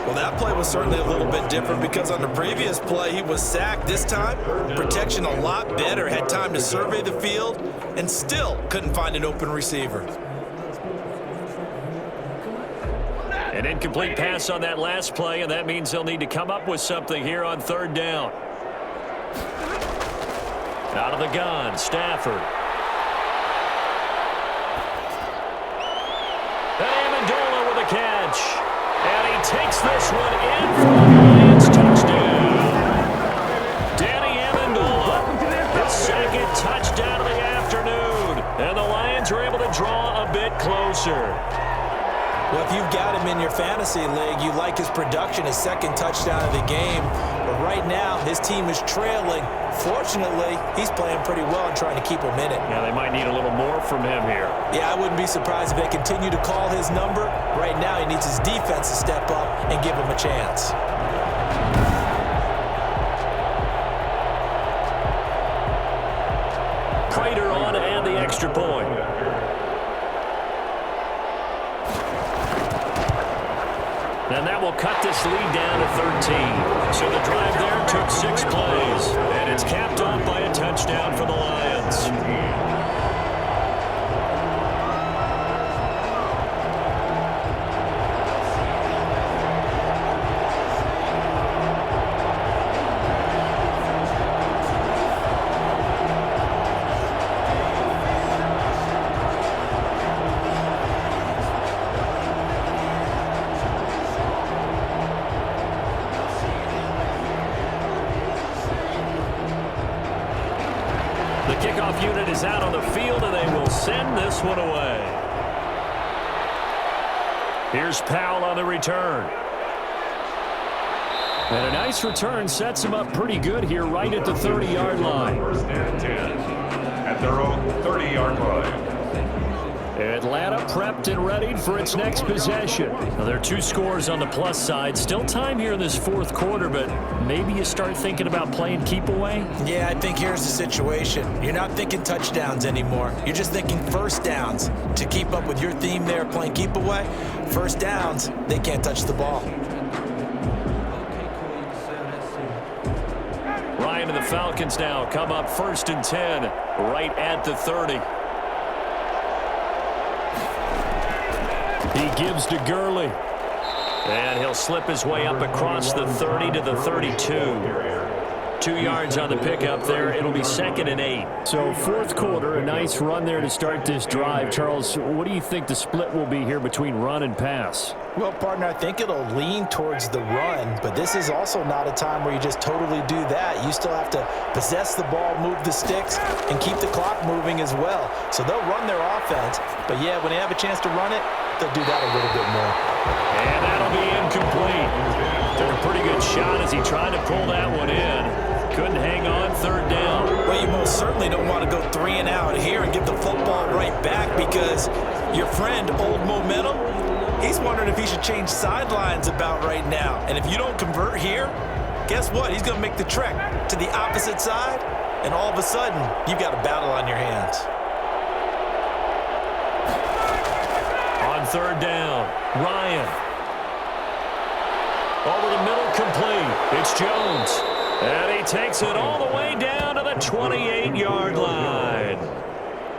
Well, that play was certainly a little bit different because on the previous play, he was sacked. This time, protection a lot better. Had time to survey the field and still couldn't find an open receiver. An incomplete pass on that last play, and that means they'll need to come up with something here on 3rd down. Out of the gun, Stafford. And Amendola with a catch. And he takes this one in for the Lions touchdown. Danny Amendola, his 2nd touchdown of the afternoon. And the Lions are able to draw a bit closer. Well, if you've got him in your fantasy league, you like his production, his 2nd touchdown of the game. But right now, his team is trailing. Fortunately, he's playing pretty well and trying to keep him in it. Yeah, they might need a little more from him here. Yeah, I wouldn't be surprised if they continue to call his number. Right now, he needs his defense to step up and give him a chance. Prater on and the extra point. And that will cut this lead down to 13. So the drive there took 6 plays. And it's capped off by a touchdown for the Lions. The kickoff unit is out on the field, and they will send this one away. Here's Powell on the return. And a nice return sets him up pretty good here right at the 30-yard line. 1st and 10 at their own 30-yard line. Atlanta prepped and readied for its next possession. Now, there are 2 scores on the plus side. Still time here in this 4th quarter, but maybe you start thinking about playing keep away? Yeah, I think here's the situation. You're not thinking touchdowns anymore. You're just thinking 1st downs. To keep up with your theme there, playing keep away, 1st downs, they can't touch the ball. Ryan and the Falcons now come up 1st and 10 right at the 30. He gives to Gurley. And he'll slip his way up across the 30 to the 32. 2 yards on the pickup there. It'll be 2nd and 8. So 4th quarter, a nice run there to start this drive. Charles, what do you think the split will be here between run and pass? Well, partner, I think it'll lean towards the run, but this is also not a time where you just totally do that. You still have to possess the ball, move the sticks, and keep the clock moving as well. So they'll run their offense, but yeah, when they have a chance to run it, they'll do that a little bit more. And that'll be incomplete. Took a pretty good shot as he tried to pull that one in. Couldn't hang on 3rd down. Well, you most certainly don't want to go 3 and out here and give the football right back because Your friend, Old Momentum, he's wondering if he should change sidelines about right now. And if you don't convert here, guess what? He's going to make the trek to the opposite side, and all of a sudden, you've got a battle on your hands. On third down, Ryan. Over the middle, complete. It's Jones. And he takes it all the way down to the 28-yard line.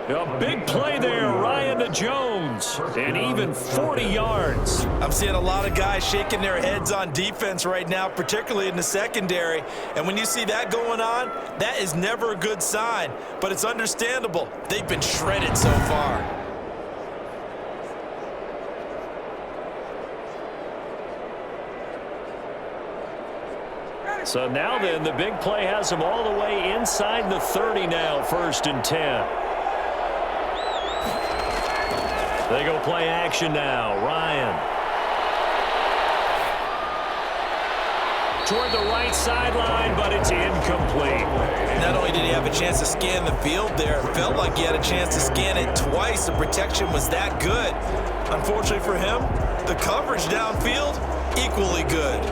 A big play there, Ryan to Jones, and even 40 yards. I'm seeing a lot of guys shaking their heads on defense right now, particularly in the secondary. And when you see that going on, that is never a good sign. But it's understandable. They've been shredded so far. So now then, the big play has them all the way inside the 30 now, 1st and 10. They go play action now. Ryan. Toward the right sideline, but it's incomplete. Not only did he have a chance to scan the field there, it felt like he had a chance to scan it twice. The protection was that good. Unfortunately for him, the coverage downfield, equally good.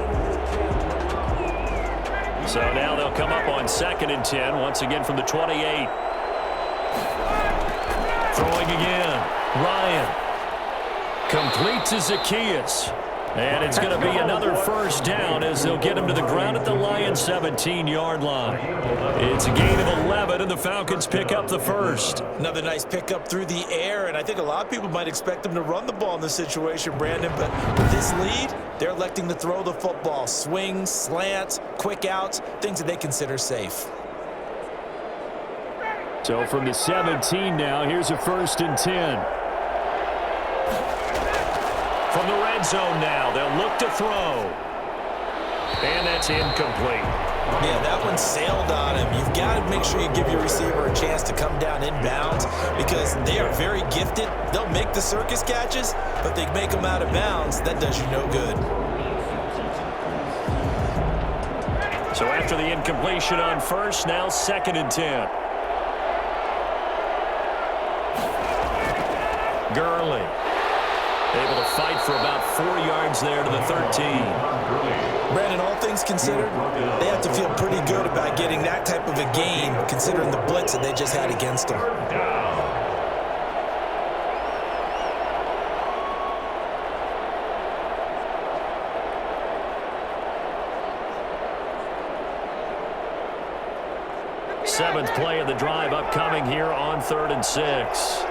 So now they'll come up on 2nd and 10, once again from the 28. Throwing again. Ryan. Complete to Zacchaeus. And it's going to be another 1st down as they'll get him to the ground at the Lions' 17-yard line. It's a gain of 11, and the Falcons pick up the 1st. Another nice pickup through the air, and I think a lot of people might expect them to run the ball in this situation, Brandon, but with this lead, they're electing to throw the football. Swings, slants, quick outs, things that they consider safe. So from the 17 now, here's a 1st and 10. From the red zone now, they'll look to throw. And that's incomplete. Yeah, that one sailed on him. You've got to make sure you give your receiver a chance to come down inbounds because they are very gifted. They'll make the circus catches, but they make them out of bounds. That does you no good. So after the incompletion on 1st, now 2nd and 10. Gurley. Able to fight for about 4 yards there to the 13. Brandon, all things considered, they have to feel pretty good about getting that type of a gain considering the blitz that they just had against them. Seventh play of the drive upcoming here on 3rd and 6.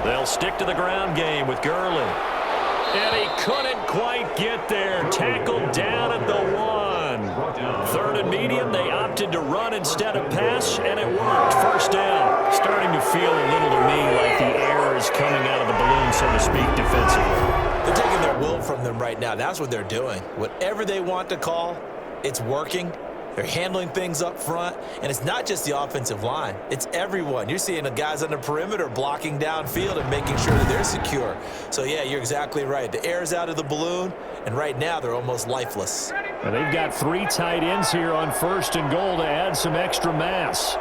They'll stick to the ground game with Gurley. And he couldn't quite get there. Tackled down at the 1. 3rd and medium, they opted to run instead of pass, and it worked. 1st down. Starting to feel a little to me like the air is coming out of the balloon, so to speak, defensively. They're taking their will from them right now. That's what they're doing. Whatever they want to call, it's working. They're handling things up front, and it's not just the offensive line. It's everyone. You're seeing the guys on the perimeter blocking downfield and making sure that they're secure. So, yeah, you're exactly right. The air's out of the balloon, and right now they're almost lifeless. And they've got 3 tight ends here on 1st and goal to add some extra mass.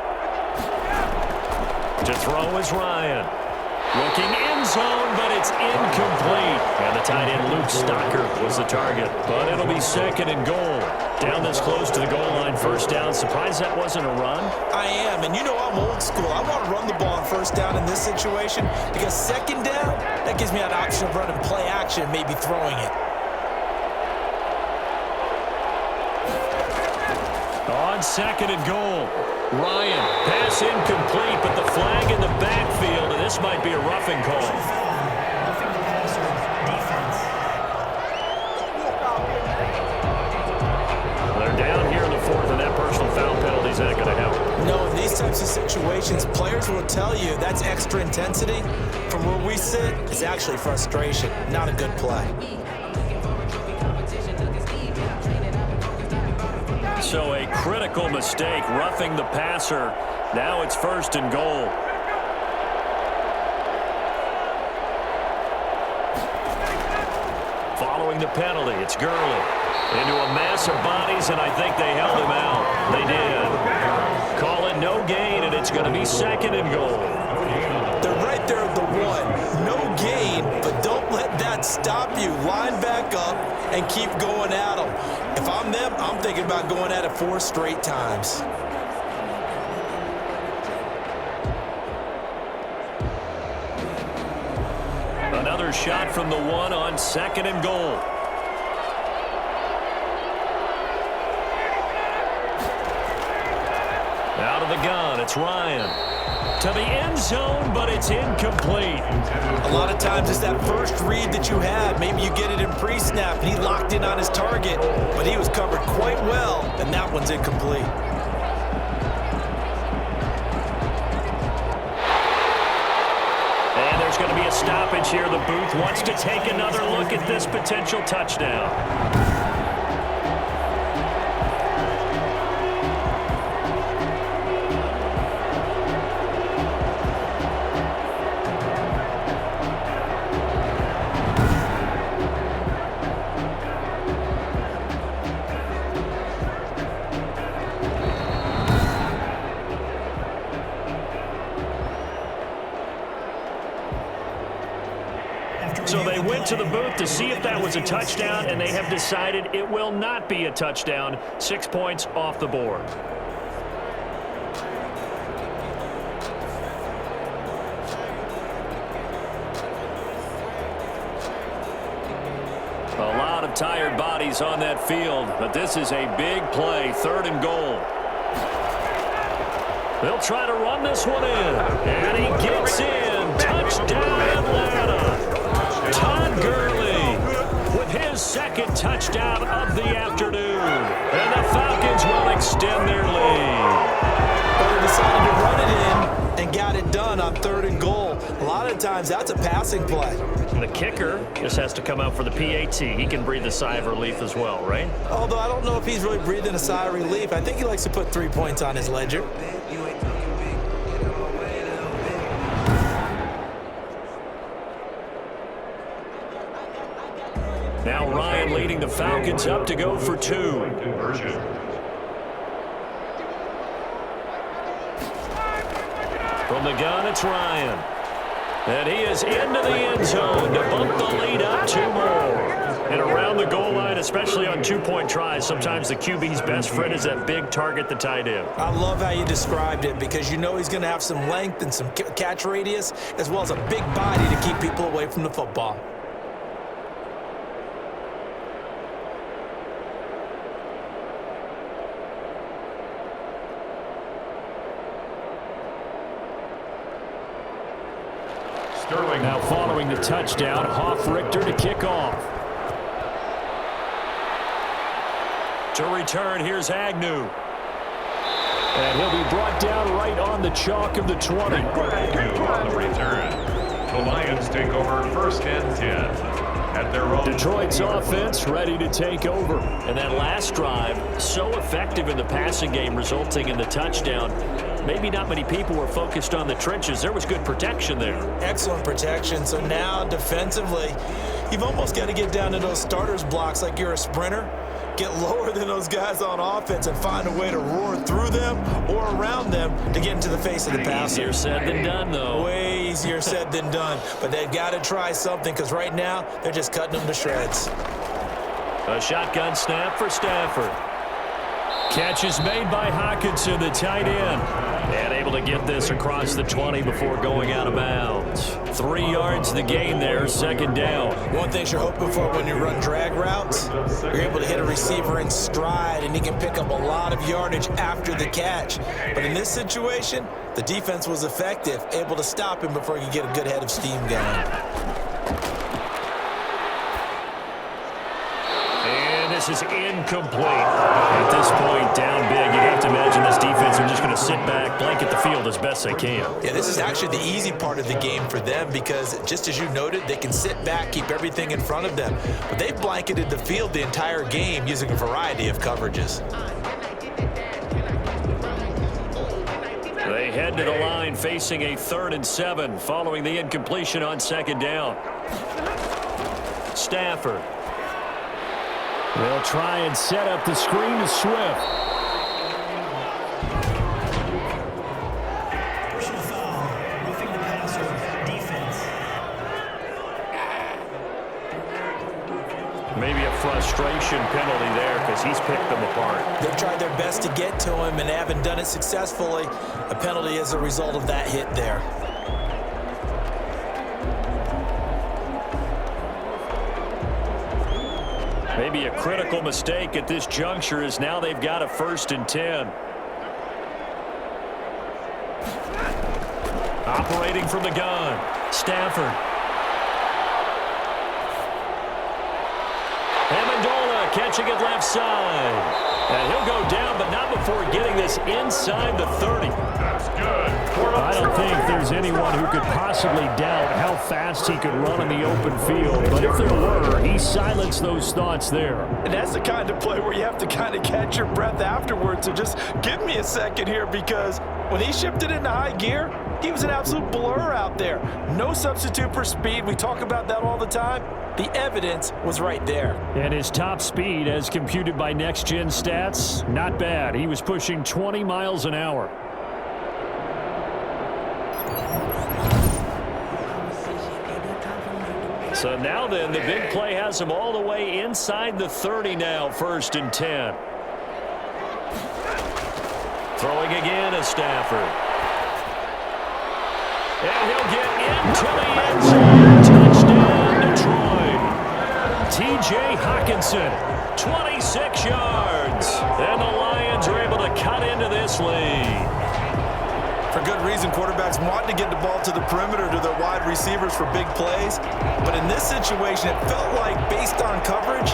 To throw is Ryan. Looking end zone, but it's incomplete. And the tight end, Luke Stocker, was the target. But it'll be 2nd and goal. Down this close to the goal line, 1st down. Surprised that wasn't a run? I am, and you know I'm old school. I want to run the ball on 1st down in this situation because 2nd down, that gives me an option of running play action, maybe throwing it. On 2nd and goal. Ryan, pass incomplete, but the flag in the backfield, and this might be a roughing call. They're down here in the 4th, and that personal foul penalty is not going to help. No, in these types of situations, players will tell you that's extra intensity. From where we sit, it's actually frustration, not a good play. So a critical mistake, roughing the passer. Now it's 1st and goal. Following the penalty, it's Gurley. Into a mass of bodies, and I think they held him out. They did. Call it no gain, and it's going to be 2nd and goal. They're right there at the 1. No gain, but don't let that stop you. Line back up and keep going at them. If I'm them, I'm thinking about going at it 4 straight times. Another shot from the 1 on 2nd and goal. Out of the gun, it's Ryan. To the end zone, but it's incomplete. A lot of times it's that first read that you have. Maybe you get it in pre-snap, and he locked in on his target, but he was covered quite well, and that one's incomplete. And there's going to be a stoppage here. The booth wants to take another look at this potential touchdown. So they went to the booth to see if that was a touchdown, and they have decided it will not be a touchdown. 6 points off the board. A lot of tired bodies on that field, but this is a big play, 3rd and goal. They'll try to run this one in, and he gets in. Touchdown, Atlanta. Todd Gurley with his 2nd touchdown of the afternoon. And the Falcons will extend their lead. Well, they decided to run it in and got it done on 3rd and goal. A lot of times that's a passing play. The kicker just has to come out for the PAT. He can breathe a sigh of relief as well, right? Although I don't know if he's really breathing a sigh of relief. I think he likes to put 3 points on his ledger. Now Ryan leading the Falcons up to go for 2. From the gun, it's Ryan. And he is into the end zone to bump the lead up 2 more. And around the goal line, especially on 2-point tries, sometimes the QB's best friend is that big target, the tight end. I love how you described it because you know he's going to have some length and some catch radius as well as a big body to keep people away from the football. Now following the touchdown, Hoff-Richter to kick off. To return, here's Agnew. And he'll be brought down right on the chalk of the 20. Agnew on the return. The Lions take over 1st and 10. At their own Detroit's offense ready to take over. And that last drive, so effective in the passing game, resulting in the touchdown. Maybe not many people were focused on the trenches. There was good protection there. Excellent protection. So now defensively, you've almost got to get down to those starters blocks like you're a sprinter. Get lower than those guys on offense and find a way to roar through them or around them to get into the face of the passer. Easier said than done, though. Way easier said than done. But they've got to try something because right now they're just cutting them to shreds. A shotgun snap for Stafford. Catch is made by Hockenson, the tight end. And able to get this across the 20 before going out of bounds. 3 yards the gain there, 2nd down. One thing you're hoping for when you run drag routes, you're able to hit a receiver in stride, and he can pick up a lot of yardage after the catch. But in this situation, the defense was effective, able to stop him before he could get a good head of steam going. This is incomplete. At this point, down big, you'd have to imagine this defense is just going to sit back, blanket the field as best they can. Yeah, this is actually the easy part of the game for them because, just as you noted, they can sit back, keep everything in front of them. But they've blanketed the field the entire game using a variety of coverages. They head to the line facing a 3rd and 7 following the incompletion on 2nd down. Stafford. They'll try and set up the screen to Swift. frustration penalty there because he's picked them apart. They've tried their best to get to him and haven't done it successfully. A penalty as a result of that hit there. Maybe a critical mistake at this juncture is now they've got a 1st and 10. Operating from the gun, Stafford. Amendola catching it left side. And he'll go down, but not before getting this inside the 30. That's good. I don't think there's anyone who could possibly doubt how fast he could run in the open field. But if there were, he silenced those thoughts there. And that's the kind of play where you have to kind of catch your breath afterwards. So just give me a second here, because when he shifted into high gear, he was an absolute blur out there. No substitute for speed. We talk about that all the time. The evidence was right there. And his top speed, as computed by Next Gen Stats, not bad. He was pushing 20 miles an hour. So now then, the big play has him all the way inside the 30 now, 1st and 10. Throwing again is Stafford. And he'll get into the end zone. Touchdown, Detroit. T.J. Hawkinson, 26 yards. And the Lions are able to cut into this lead. For good reason, quarterbacks want to get the ball to the perimeter to their wide receivers for big plays. But in this situation, it felt like, based on coverage,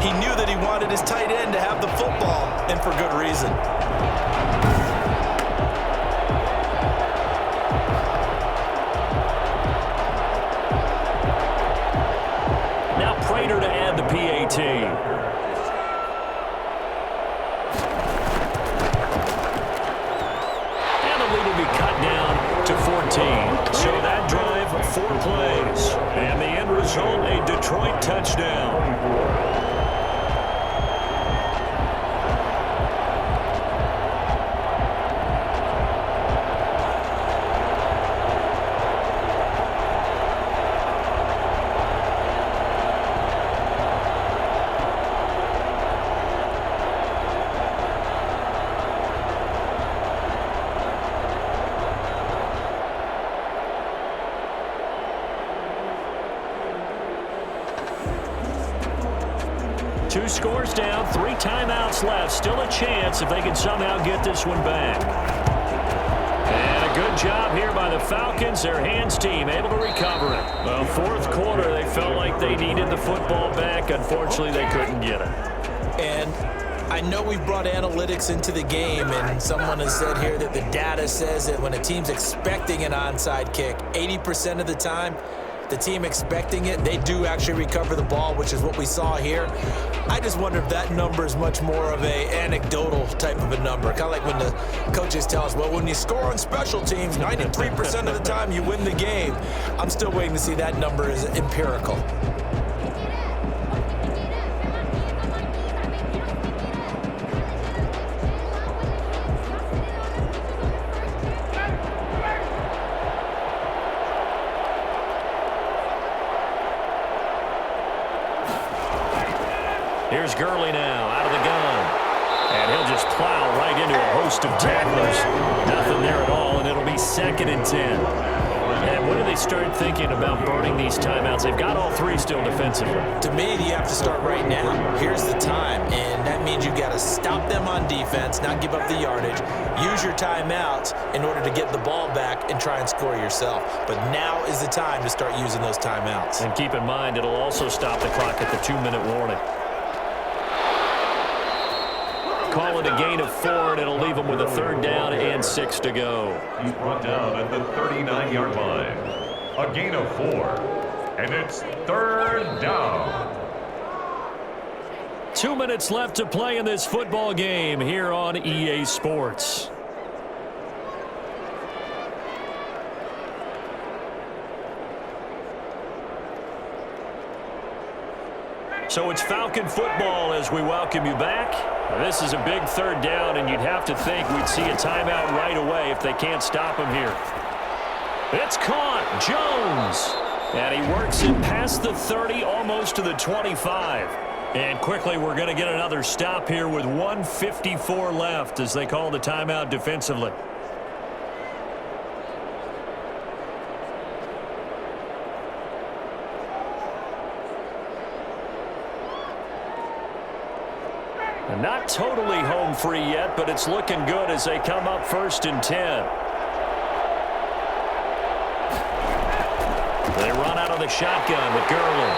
he knew that he wanted his tight end to have the football, and for good reason. Now Prater to add the PAT. To 14. So that drive, 4 plays. And the end result, a Detroit touchdown. Two scores down, 3 timeouts left. Still a chance if they can somehow get this one back. And a good job here by the Falcons. Their hands team able to recover it. Well, 4th quarter, they felt like they needed the football back. Unfortunately, they couldn't get it. And I know we've brought analytics into the game, and someone has said here that the data says that when a team's expecting an onside kick, 80% of the time, the team expecting it, they do actually recover the ball, which is what we saw here. I just wonder if that number is much more of a anecdotal type of a number. Kind of like when the coaches tell us, well, when you score on special teams, 93% of the time you win the game. I'm still waiting to see that number is empirical. Here's Gurley now, out of the gun. And he'll just plow right into a host of tacklers. Nothing there at all, and it'll be 2nd and 10. And when do they start thinking about burning these timeouts? They've got all 3 still defensively. To me, you have to start right now. Here's the time, and that means you've got to stop them on defense, not give up the yardage, use your timeouts in order to get the ball back and try and score yourself. But now is the time to start using those timeouts. And keep in mind, it'll also stop the clock at the 2-minute warning. Call it a gain of 4, and it'll leave them with a 3rd down and 6 to go. He's brought down at the 39-yard line. A gain of 4, and it's 3rd down. 2 minutes left to play in this football game here on EA Sports. So it's Falcon football as we welcome you back. This is a big 3rd down, and you'd have to think we'd see a timeout right away if they can't stop him here. It's caught. Jones. And he works it past the 30, almost to the 25. And quickly, we're going to get another stop here with 1:54 left as they call the timeout defensively. Not totally home free yet, but it's looking good as they come up 1st and 10. They run out of the shotgun with Gurley.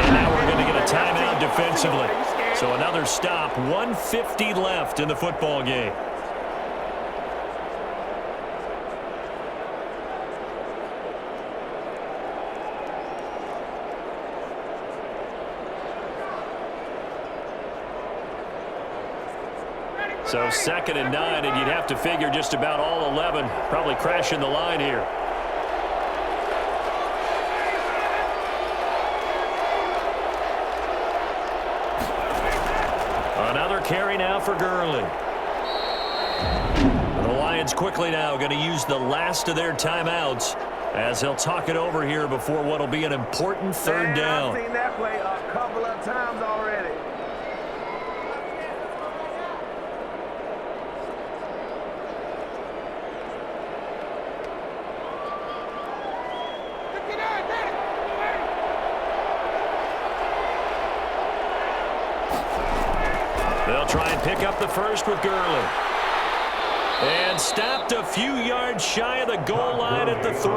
And now we're going to get a timeout defensively. So another stop, 1:50 left in the football game. So 2nd and 9, and you'd have to figure just about all 11 probably crashing the line here. Another carry now for Gurley. The Lions quickly now going to use the last of their timeouts as they'll talk it over here before what will be an important 3rd down. I've seen that play a couple of times already. They'll try and pick up the first with Gurley. And stopped a few yards shy of the goal line at the 3.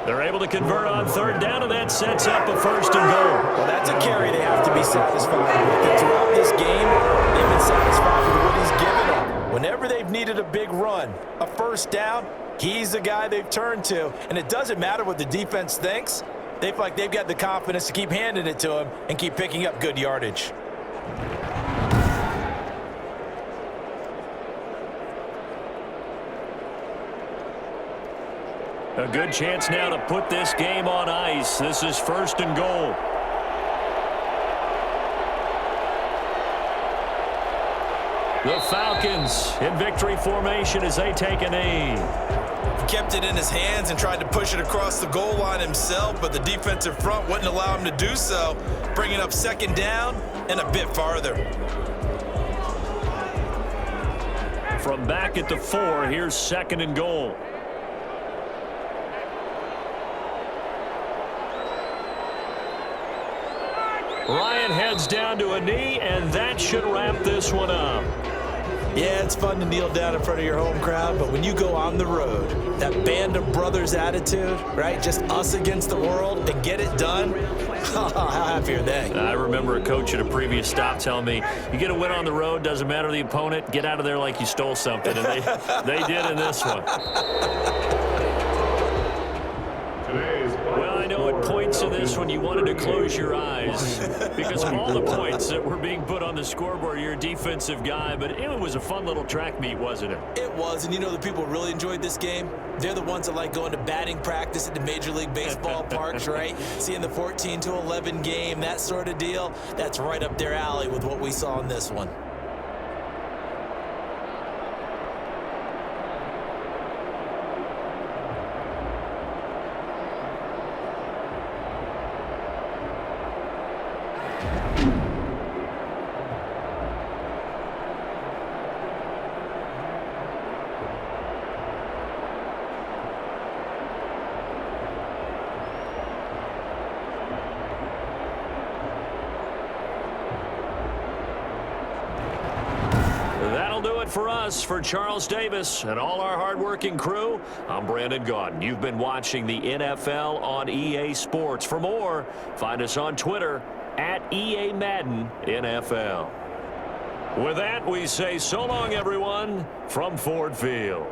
They're able to convert on 3rd down, and that sets up a 1st and goal. Well, that's a carry they have to be satisfied with. And throughout this game, they've been satisfied with what he's given them. Whenever they've needed a big run, a 1st down, he's the guy they've turned to. And it doesn't matter what the defense thinks. They feel like they've got the confidence to keep handing it to him and keep picking up good yardage. A good chance now to put this game on ice. This is 1st and goal. The Falcons in victory formation as they take a knee. He kept it in his hands and tried to push it across the goal line himself, but the defensive front wouldn't allow him to do so, bringing up 2nd down and a bit farther. From back at the 4, here's 2nd and goal. Ryan heads down to a knee, and that should wrap this one up. Yeah, it's fun to kneel down in front of your home crowd, but when you go on the road, that band of brothers attitude, right? Just us against the world and get it done. How happy are they? I remember a coach at a previous stop telling me, you get a win on the road, doesn't matter the opponent, get out of there like you stole something. And they did in this one. Well, I know at points in this one you wanted to close your eyes because of all the points that were being put on the scoreboard. You're a defensive guy, but it was a fun little track meet, wasn't it? It was, and you know the people who really enjoyed this game? They're the ones that like going to batting practice at the Major League Baseball parks, right? Seeing the 14-11 game, that sort of deal. That's right up their alley with what we saw in this one. For us, for Charles Davis and all our hardworking crew, I'm Brandon Gaudin. You've been watching the NFL on EA Sports. For more, find us on Twitter at EA Madden NFL. With that, we say so long, everyone, from Ford Field.